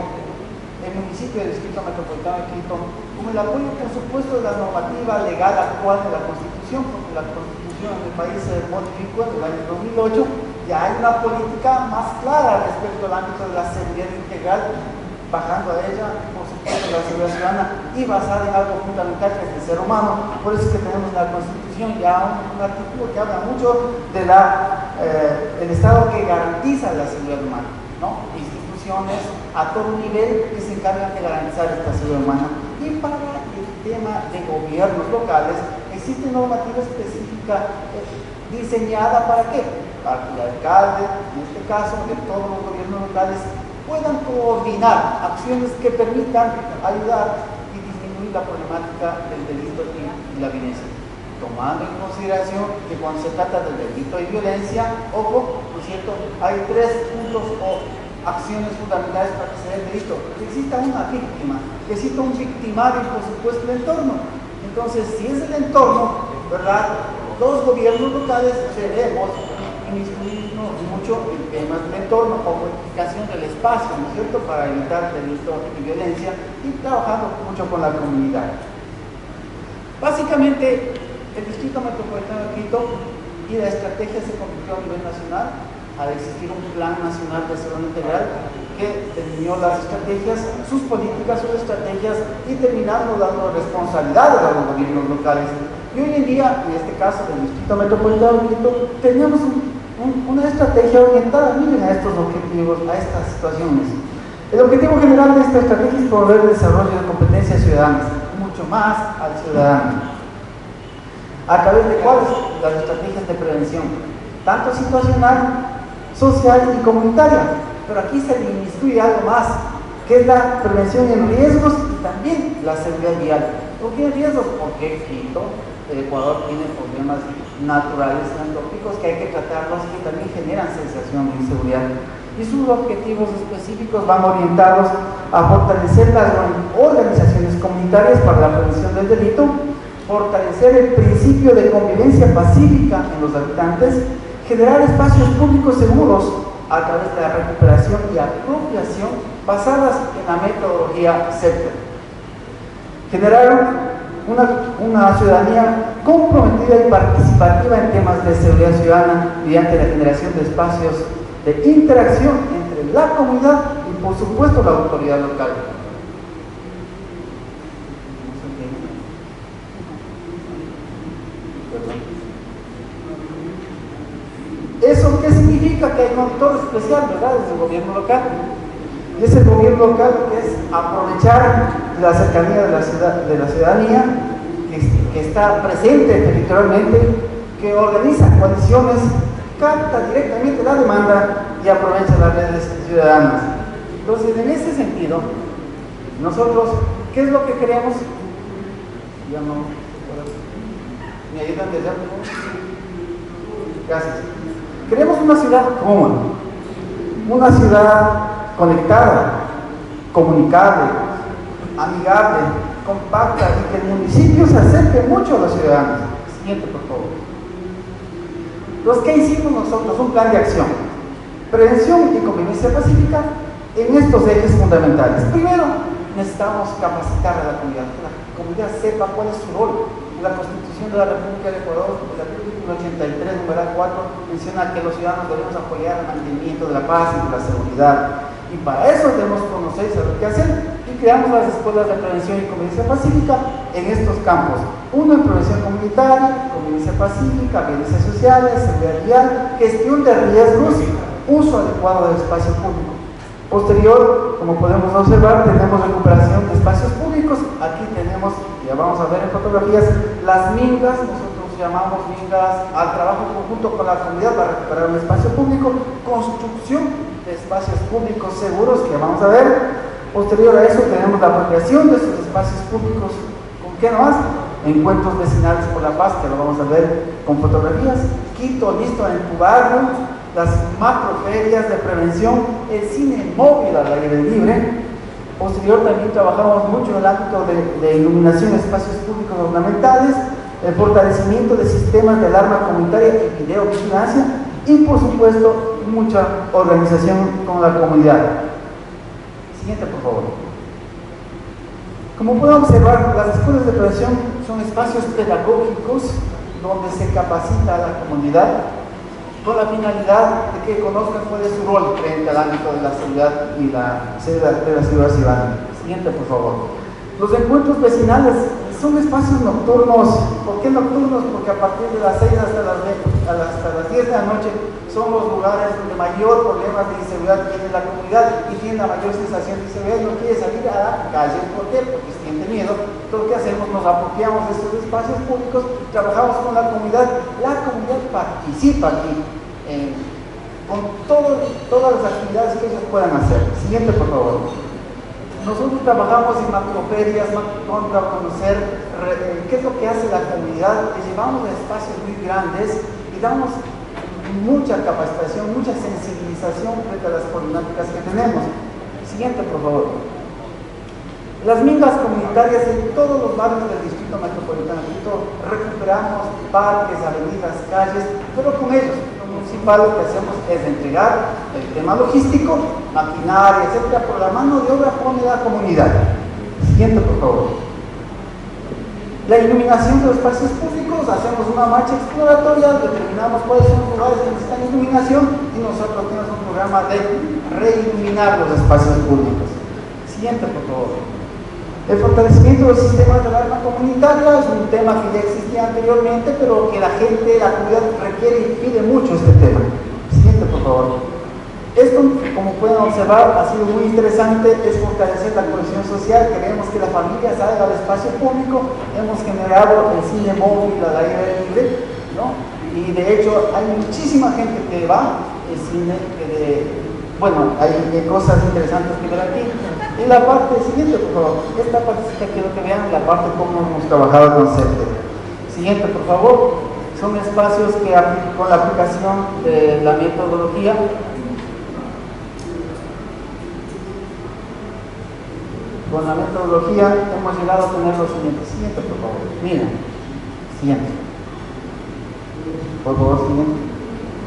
Speaker 7: el municipio del Distrito Metropolitano de Quito? Con el apoyo, por supuesto, de la normativa legal actual de la Constitución, porque la Constitución del país se modificó en el año 2008, ya hay una política más clara respecto al ámbito de la seguridad integral, bajando a ella, por supuesto, la seguridad ciudadana y basada en algo fundamental que es el ser humano. Por eso es que tenemos en la Constitución ya un artículo que habla mucho de el Estado que garantiza la seguridad humana, ¿no? Instituciones a todo nivel que se encargan de garantizar esta seguridad humana. Y para el tema de gobiernos locales existe normativa específica diseñada ¿para qué? Para que el alcalde, en este caso de todos los gobiernos locales, puedan coordinar acciones que permitan ayudar y disminuir la problemática del delito y la violencia, tomando en consideración que cuando se trata del delito y violencia, ojo, ¿no es cierto?, hay 3 puntos o acciones fundamentales para que se dé el delito: que exista una víctima, que exista un victimario y por supuesto el entorno. Entonces, si es el entorno, ¿verdad?, los gobiernos locales debemos inmiscuirnos mucho en temas del entorno, como modificación del espacio, ¿no es cierto?, para evitar delito y violencia, y trabajando mucho con la comunidad. Básicamente, el Distrito Metropolitano de Quito y la estrategia se convirtió a nivel nacional al existir un Plan Nacional de Seguridad Integral que definió las estrategias, sus políticas, sus estrategias, y terminando dando responsabilidades a los gobiernos locales. Y hoy en día, en este caso del Distrito Metropolitano de Quito, tenemos una estrategia orientada, miren, a estos objetivos, a estas situaciones. El objetivo general de esta estrategia es promover el desarrollo de competencias ciudadanas, mucho más al ciudadano. ¿A través de cuáles? Las estrategias de prevención, tanto situacional, social y comunitaria. Pero aquí se le inmiscuye algo más, que es la prevención en riesgos y también la seguridad vial. ¿Por qué riesgos? Porque Quito, el Ecuador, tiene problemas naturales y antrópicos que hay que tratarlos, que también generan sensación de inseguridad. Y sus objetivos específicos van orientados a fortalecer las organizaciones comunitarias para la prevención del delito, fortalecer el principio de convivencia pacífica en los habitantes, generar espacios públicos seguros a través de la recuperación y apropiación basadas en la metodología CEPTER. Generaron una ciudadanía comprometida y participativa en temas de seguridad ciudadana mediante la generación de espacios de interacción entre la comunidad y, por supuesto, la autoridad local. ¿Eso qué significa? Que hay un actor especial, ¿verdad? Es el gobierno local. Y es el gobierno local que es aprovechar la cercanía de la ciudadanía que está presente territorialmente, que organiza coaliciones, capta directamente la demanda y aprovecha las redes ciudadanas. Entonces, en ese sentido, nosotros, ¿qué es lo que queremos? Ya no, ¿me ayudan desde algo? Gracias. Queremos una ciudad cómoda, una ciudad conectada, comunicable, amigable, compacta y que el municipio se acerque mucho a los ciudadanos. Siguiente, por favor. Entonces, ¿qué hicimos nosotros? Un plan de acción. Prevención y convivencia pacífica en estos ejes fundamentales. Primero, necesitamos capacitar a la comunidad, que la comunidad sepa cuál es su rol. La Constitución de la República del Ecuador, el artículo 83, numeral 4, menciona que los ciudadanos debemos apoyar el mantenimiento de la paz y de la seguridad. Y para eso debemos conocer y saber qué hacer. Y creamos las escuelas de prevención y convivencia pacífica en estos campos. Uno en prevención comunitaria, convivencia pacífica, violencia sociales, seguridad vial, gestión de riesgos, uso adecuado del espacio público. Posterior, como podemos observar, tenemos recuperación de espacios públicos. Aquí tenemos, ya vamos a ver en fotografías, las mingas. Nosotros llamamos mingas al trabajo conjunto con la comunidad para recuperar un espacio público, construcción de espacios públicos seguros, que vamos a ver. Posterior a eso tenemos la apropiación de esos espacios públicos. ¿Con qué más? Encuentros vecinales por la paz, que lo vamos a ver con fotografías. Quito listo en tu barrio, las macroferias de prevención, el cine móvil al aire libre. Posterior también trabajamos mucho en el ámbito de iluminación de espacios públicos ornamentales, el fortalecimiento de sistemas de alarma comunitaria y videovigilancia y, por supuesto, mucha organización con la comunidad. Siguiente, por favor. Como pueden observar, las escuelas de prevención son espacios pedagógicos donde se capacita a la comunidad con la finalidad de que conozcan cuál es su rol frente al ámbito de la seguridad y la seguridad ciudadana. Siguiente, por favor. Los encuentros vecinales son espacios nocturnos. ¿Por qué nocturnos? Porque a partir de las 6 hasta las 10 de la noche son los lugares donde mayor problemas de inseguridad tiene la comunidad y tiene la mayor sensación de inseguridad y no quiere salir a la calle. ¿Por qué? Porque siente miedo. Entonces, ¿qué hacemos? Nos apropiamos de estos espacios públicos, trabajamos con la comunidad participa aquí con todas las actividades que ellos puedan hacer. Siguiente, por favor. Nosotros trabajamos en macroferias, vamos a conocer qué es lo que hace la comunidad. Les llevamos a espacios muy grandes y damos mucha capacitación, mucha sensibilización frente a las problemáticas que tenemos. Siguiente, por favor. Las mingas comunitarias en todos los barrios del Distrito Metropolitano de Quito, recuperamos parques, avenidas, calles, pero con ellos. Lo municipal lo que hacemos es entregar el tema logístico, maquinaria, etcétera, por la mano de obra pone la comunidad. Siguiente, por favor. La iluminación de los espacios públicos, hacemos una marcha exploratoria, determinamos cuáles son los lugares que necesitan iluminación y nosotros tenemos un programa de reiluminar los espacios públicos. Siguiente, por favor. El fortalecimiento de los sistemas de alarma comunitaria es un tema que ya existía anteriormente, pero que la gente, la comunidad requiere y pide mucho este tema. Siguiente, por favor. Esto, como pueden observar, ha sido muy interesante, es fortalecer la cohesión social. Queremos que la familia salga al espacio público, hemos generado el cine móvil al aire libre, ¿no? Y de hecho hay muchísima gente que va al cine, bueno, hay cosas interesantes que ver aquí. Y la parte siguiente, por favor, esta partecita quiero que vean la parte como hemos trabajado con CEPTER. Siguiente, por favor, son espacios que con la aplicación de la metodología hemos llegado a tener lo siguiente. Siguiente, por favor. Mira, siguiente. Por favor, siguiente.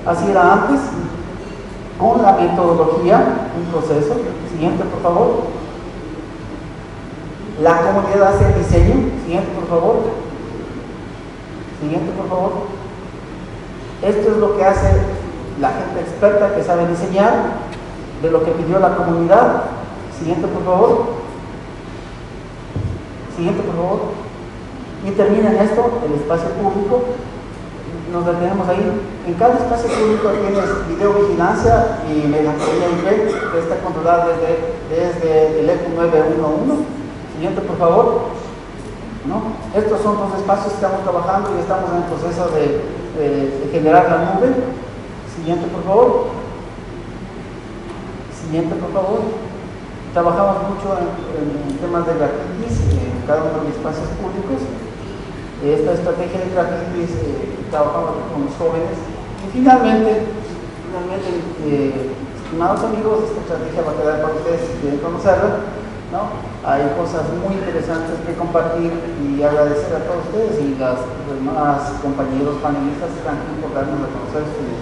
Speaker 7: Así era antes. con la metodología, un proceso. Siguiente, por favor. La comunidad hace el diseño. Siguiente, por favor. Siguiente, por favor. Esto es lo que hace la gente experta que sabe diseñar, de lo que pidió la comunidad. Siguiente, por favor. Siguiente, por favor. Y termina en esto, el espacio público. Nos detenemos ahí. En cada espacio público tienes videovigilancia y megafonía IP, que está controlada desde el ECU 911. Siguiente, por favor. ¿No? Estos son los espacios que estamos trabajando y estamos en el proceso de generar la nube. Siguiente, por favor. Siguiente, por favor. Trabajamos mucho en temas de graffitis en cada uno de los espacios públicos. Esta estrategia de graffitis trabajamos con los jóvenes. Y finalmente, estimados amigos, esta estrategia va a quedar para ustedes si quieren conocerla, ¿no? Hay cosas muy interesantes que compartir y agradecer a todos ustedes y los demás compañeros panelistas que están aquí por darnos a conocer sus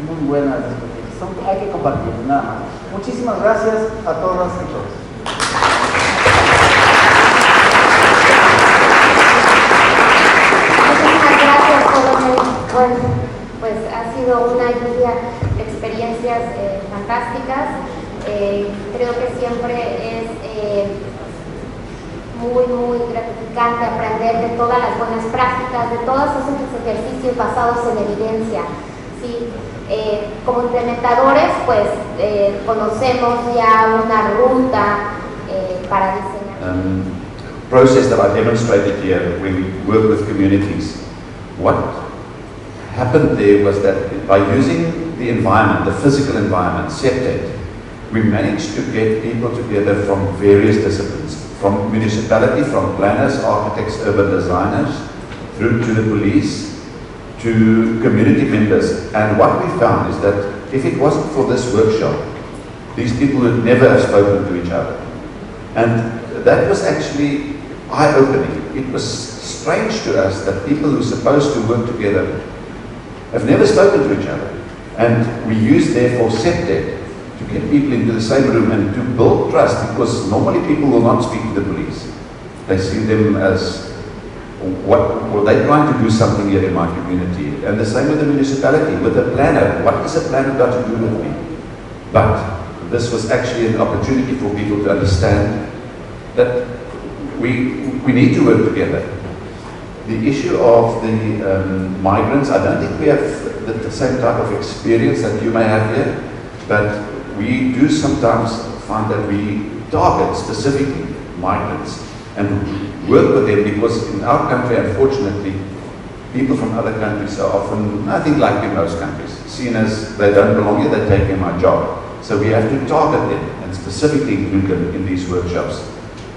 Speaker 7: muy buenas experiencias. Hay que compartirlo, nada más. Muchísimas gracias a todas y todos.
Speaker 2: Muchísimas gracias, coronel. Bueno, pues ha sido una lluvia de experiencias fantásticas. Creo que siempre es muy gratificante aprender de todas las buenas prácticas, de todos esos ejercicios basados en evidencia. ¿Sí? Como implementadores, pues conocemos ya una ruta para diseñar.
Speaker 3: Process that I demonstrated here when we work with communities. What happened there was that by using the environment, the physical environment, SEPTED, we managed to get people together from various disciplines, from municipality, from planners, architects, urban designers, through to the police, to community members. And what we found is that if it wasn't for this workshop, these people would never have spoken to each other. And that was actually eye-opening. It was strange to us that people who are supposed to work together have never spoken to each other. And we use therefore SEPTED to get people into the same room and to build trust, because normally people will not speak to the police. They see them as, well, they're trying to do something here in my community. And the same with the municipality, with the planner. What has a planner got to do with me? But this was actually an opportunity for people to understand that we need to work together. The issue of the migrants, I don't think we have the same type of experience that you may have here, but we do sometimes find that we target specifically migrants and work with them, because in our country, unfortunately, people from other countries are often, I think like in most countries, seen as they don't belong here, they're taking my job. So we have to target them and specifically include them in these workshops,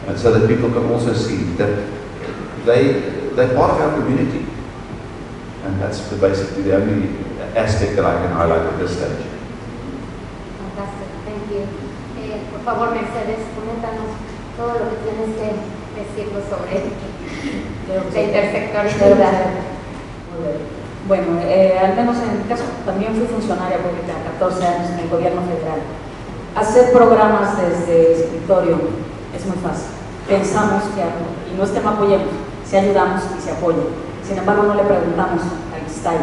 Speaker 3: and so that people can also see that they're part of our community. And that's basically the only aspect that I can highlight at this stage.
Speaker 2: Fantastic, thank you. Por favor, Mercedes, coméntanos todo lo que tienes que decirnos sobre la intersectorialidad.
Speaker 5: Bueno, al menos en mi caso también fui funcionaria pública 14 años en el gobierno federal. Hacer programas desde escritorio es muy fácil. Pensamos que y no es que no apoyemos, si ayudamos y se apoya. Sin embargo, no le preguntamos al que está ahí.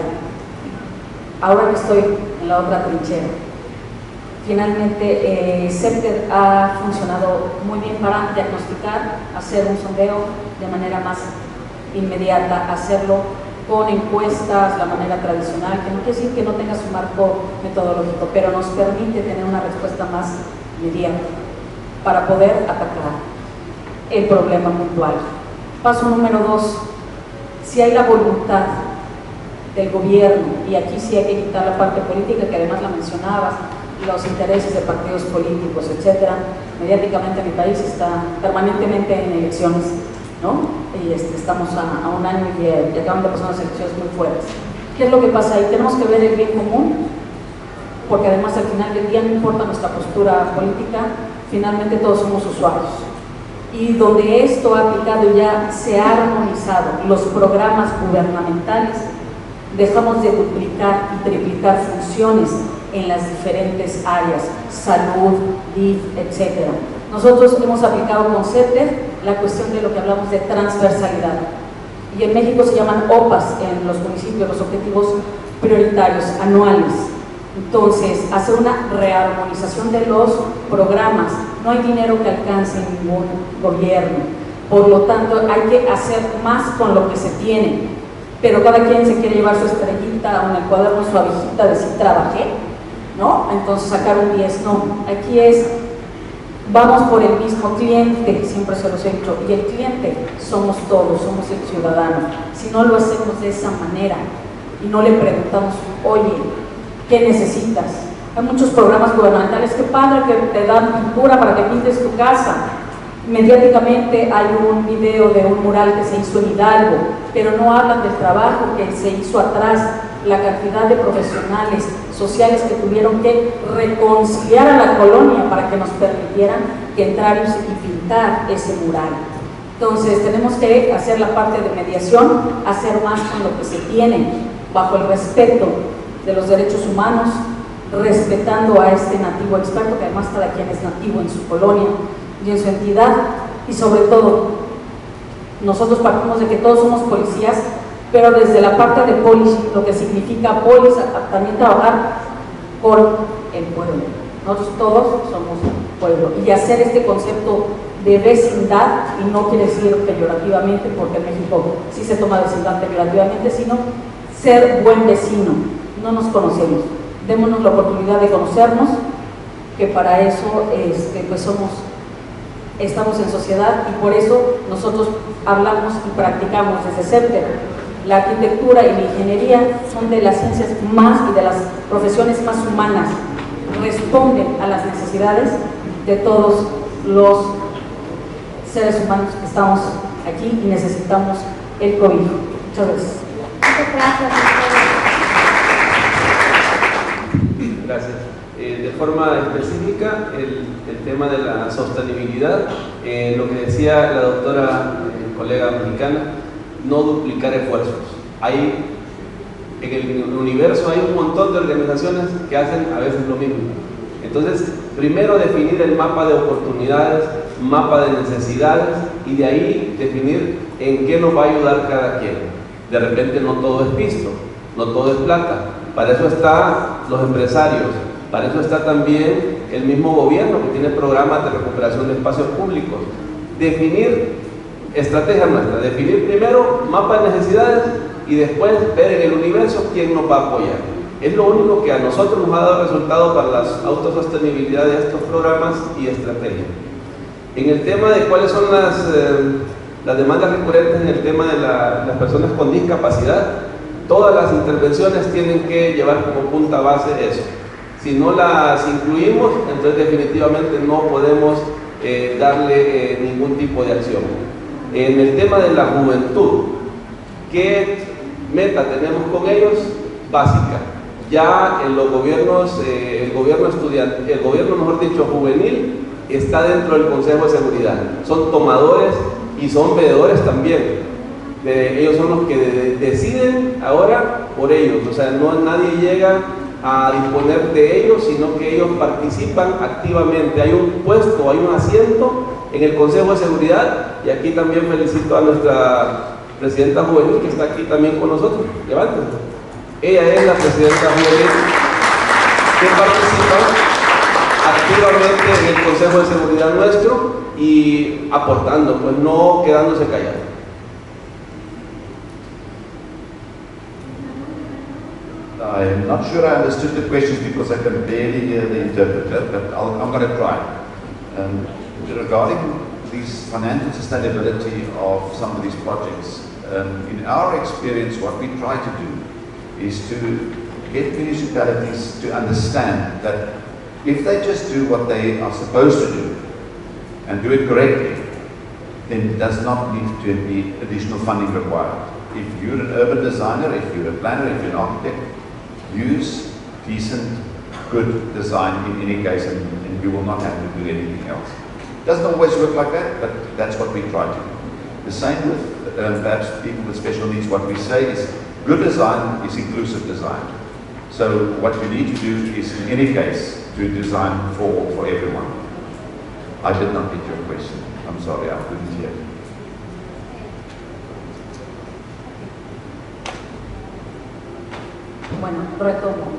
Speaker 5: Ahora que estoy en la otra trinchera, finalmente SEPTED ha funcionado muy bien para diagnosticar, hacer un sondeo de manera más inmediata, hacerlo con encuestas, la manera tradicional, que no quiere decir que no tenga su marco metodológico, pero nos permite tener una respuesta más inmediata para poder atacar el problema puntual. Paso número 2, si hay la voluntad del gobierno, y aquí sí hay que quitar la parte política que además la mencionabas, los intereses de partidos políticos, etcétera. Mediáticamente mi país está permanentemente en elecciones, ¿no? Y estamos a un año y acaban de pasar unas elecciones muy fuertes. ¿Qué es lo que pasa ahí? Tenemos que ver el bien común, porque además al final del día no importa nuestra postura política, finalmente todos somos usuarios. Y donde esto ha aplicado ya se ha armonizado los programas gubernamentales, dejamos de duplicar y triplicar funciones en las diferentes áreas, salud, DIF, etc. Nosotros hemos aplicado con CETER la cuestión de lo que hablamos de transversalidad. Y en México se llaman OPAs en los municipios, los objetivos prioritarios anuales. Entonces, hacer una rearmonización de los programas. No hay dinero que alcance ningún gobierno. Por lo tanto, hay que hacer más con lo que se tiene. Pero cada quien se quiere llevar su estrellita o en el cuaderno su abejita de si trabajé, ¿no? Entonces, sacar un 10, no. Aquí es, vamos por el mismo cliente, siempre se los he dicho, y el cliente somos todos, somos el ciudadano. Si no lo hacemos de esa manera y no le preguntamos, oye, ¿qué necesitas? Hay muchos programas gubernamentales, qué padre que te dan pintura para que pintes tu casa. Mediáticamente hay un video de un mural que se hizo en Hidalgo, pero no hablan del trabajo que se hizo atrás, la cantidad de profesionales sociales que tuvieron que reconciliar a la colonia para que nos permitieran que entráramos y pintar ese mural. Entonces tenemos que hacer la parte de mediación, hacer más con lo que se tiene, bajo el respeto de los derechos humanos, respetando a este nativo experto, que además cada quien es nativo en su colonia y en su entidad, y sobre todo, nosotros partimos de que todos somos policías, pero desde la parte de policy, lo que significa polis, también trabajar con el pueblo. Nosotros todos somos pueblo, y hacer este concepto de vecindad, y no quiere decir peyorativamente, porque en México sí se toma vecindad peyorativamente, sino ser buen vecino. No nos conocemos, démonos la oportunidad de conocernos, que para eso pues estamos en sociedad, y por eso nosotros hablamos y practicamos desde CETER. La arquitectura y la ingeniería son de las ciencias más y de las profesiones más humanas, responden a las necesidades de todos los seres humanos que estamos aquí y necesitamos el cobijo. Muchas gracias.
Speaker 2: Muchas gracias.
Speaker 4: Gracias. De forma específica, el tema de la sostenibilidad, lo que decía la doctora colega mexicana, no duplicar esfuerzos. En el universo hay un montón de organizaciones que hacen a veces lo mismo. Entonces, primero definir el mapa de oportunidades, mapa de necesidades, y de ahí definir en qué nos va a ayudar cada quien. De repente no todo es pisto, no todo es plata. Para eso están los empresarios, para eso está también el mismo gobierno que tiene programas de recuperación de espacios públicos. Definir estrategia nuestra, definir primero mapa de necesidades y después ver en el universo quién nos va a apoyar. Es lo único que a nosotros nos ha dado resultado para la autosostenibilidad de estos programas y estrategias. En el tema de cuáles son las demandas recurrentes en el tema de las personas con discapacidad, todas las intervenciones tienen que llevar como punta base eso. Si no las incluimos, entonces definitivamente no podemos darle ningún tipo de acción. En el tema de la juventud, ¿qué meta tenemos con ellos? Básica. Ya en los gobiernos, el gobierno mejor dicho juvenil, está dentro del Consejo de Seguridad. Son tomadores y son veedores también. Ellos son los que deciden ahora por ellos. O sea, no nadie llega a disponer de ellos, sino que ellos participan activamente. Hay un puesto, hay un asiento en el Consejo de Seguridad, y aquí también felicito a nuestra presidenta juvenil que está aquí también con nosotros. Levántense. Ella es la presidenta juvenil que participa activamente en el Consejo de Seguridad nuestro y aportando, pues no quedándose callado.
Speaker 3: I'm not sure I understood the questions because I can barely hear the interpreter, but I'm going to try. Regarding this financial sustainability of some of these projects, in our experience, what we try to do is to get municipalities to understand that if they just do what they are supposed to do and do it correctly, then it does not need to be additional funding required. If you're an urban designer, if you're a planner, if you're an architect, use decent, good design in any case, and you will not have to do anything else. It doesn't always work like that, but that's what we try to do. The same with perhaps people with special needs. What we say is good design is inclusive design. So what you need to do is, in any case, to design for everyone. I did not get your question. I'm sorry, I couldn't hear.
Speaker 5: Bueno, retomo.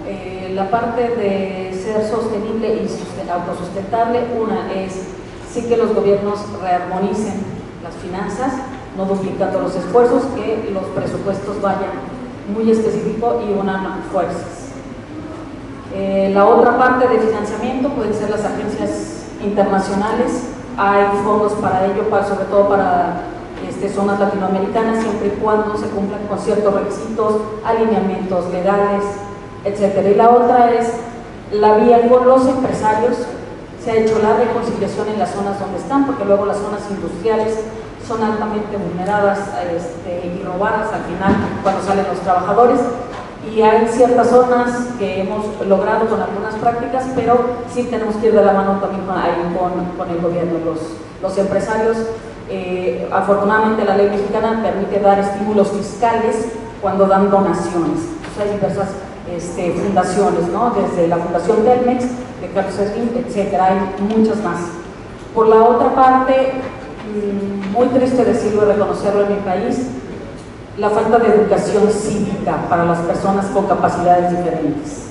Speaker 5: La parte de ser sostenible y autosustentable, una es sí que los gobiernos rearmonicen las finanzas, no duplicando los esfuerzos, que los presupuestos vayan muy específicos y unan fuerzas. La otra parte de financiamiento pueden ser las agencias internacionales. Hay fondos para ello, sobre todo para zonas latinoamericanas, siempre y cuando se cumplan con ciertos requisitos, alineamientos legales, etc. Y la otra es la vía con los empresarios. Se ha hecho la reconciliación en las zonas donde están, porque luego las zonas industriales son altamente vulneradas y robadas al final cuando salen los trabajadores. Y hay ciertas zonas que hemos logrado con algunas prácticas, pero sí tenemos que ir de la mano también con el gobierno. Los empresarios, afortunadamente la ley mexicana permite dar estímulos fiscales cuando dan donaciones. Entonces hay diversas fundaciones, ¿no? Desde la Fundación Telmex, de Carlos Slim, etcétera, hay muchas más. Por la otra parte, muy triste decirlo y reconocerlo en mi país, la falta de educación cívica para las personas con capacidades diferentes,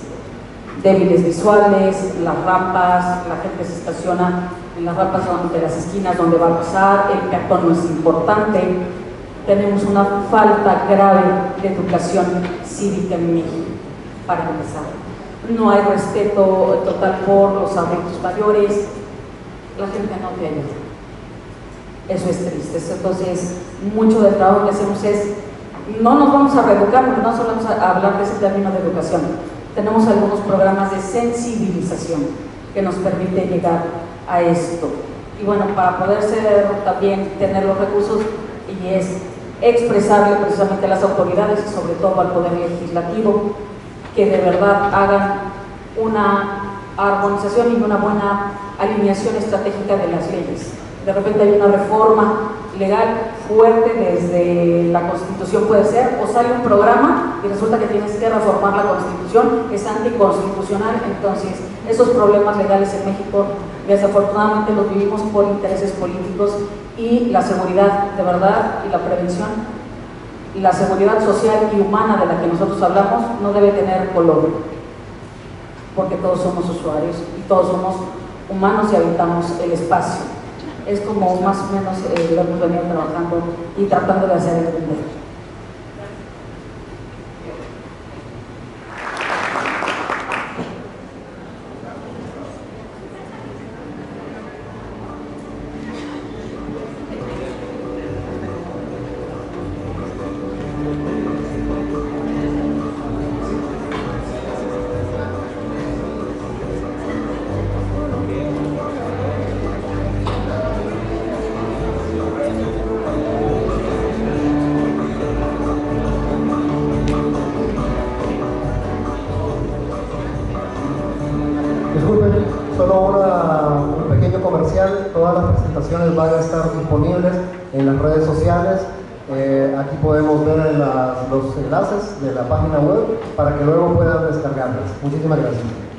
Speaker 5: débiles visuales, las rampas, la gente se estaciona en las rampas de las esquinas donde va a pasar, el peatón no es importante. Tenemos una falta grave de educación cívica en México, para empezar. No hay respeto total por los adultos mayores, la gente no te ayuda. Eso es triste. Entonces, mucho del trabajo que hacemos es, no nos vamos a reeducar, porque no solo vamos a hablar de ese término de educación. Tenemos algunos programas de sensibilización que nos permite llegar a esto. Y bueno, para poder también tener los recursos, y es expresarle precisamente a las autoridades y sobre todo al Poder Legislativo que de verdad hagan una armonización y una buena alineación estratégica de las leyes. De repente hay una reforma legal fuerte desde la Constitución, puede ser, o sale un programa y resulta que tienes que reformar la Constitución, es anticonstitucional. Entonces esos problemas legales en México desafortunadamente los vivimos por intereses políticos, y la seguridad de verdad y la prevención, la seguridad social y humana de la que nosotros hablamos no debe tener color, porque todos somos usuarios y todos somos humanos y habitamos el espacio. Es como más o menos lo hemos venido trabajando y tratando de hacer entender.
Speaker 1: Disculpen, solo un pequeño comercial. Todas las presentaciones van a estar disponibles en las redes sociales. Aquí podemos ver los enlaces de la página web para que luego puedan descargarlas. Muchísimas gracias.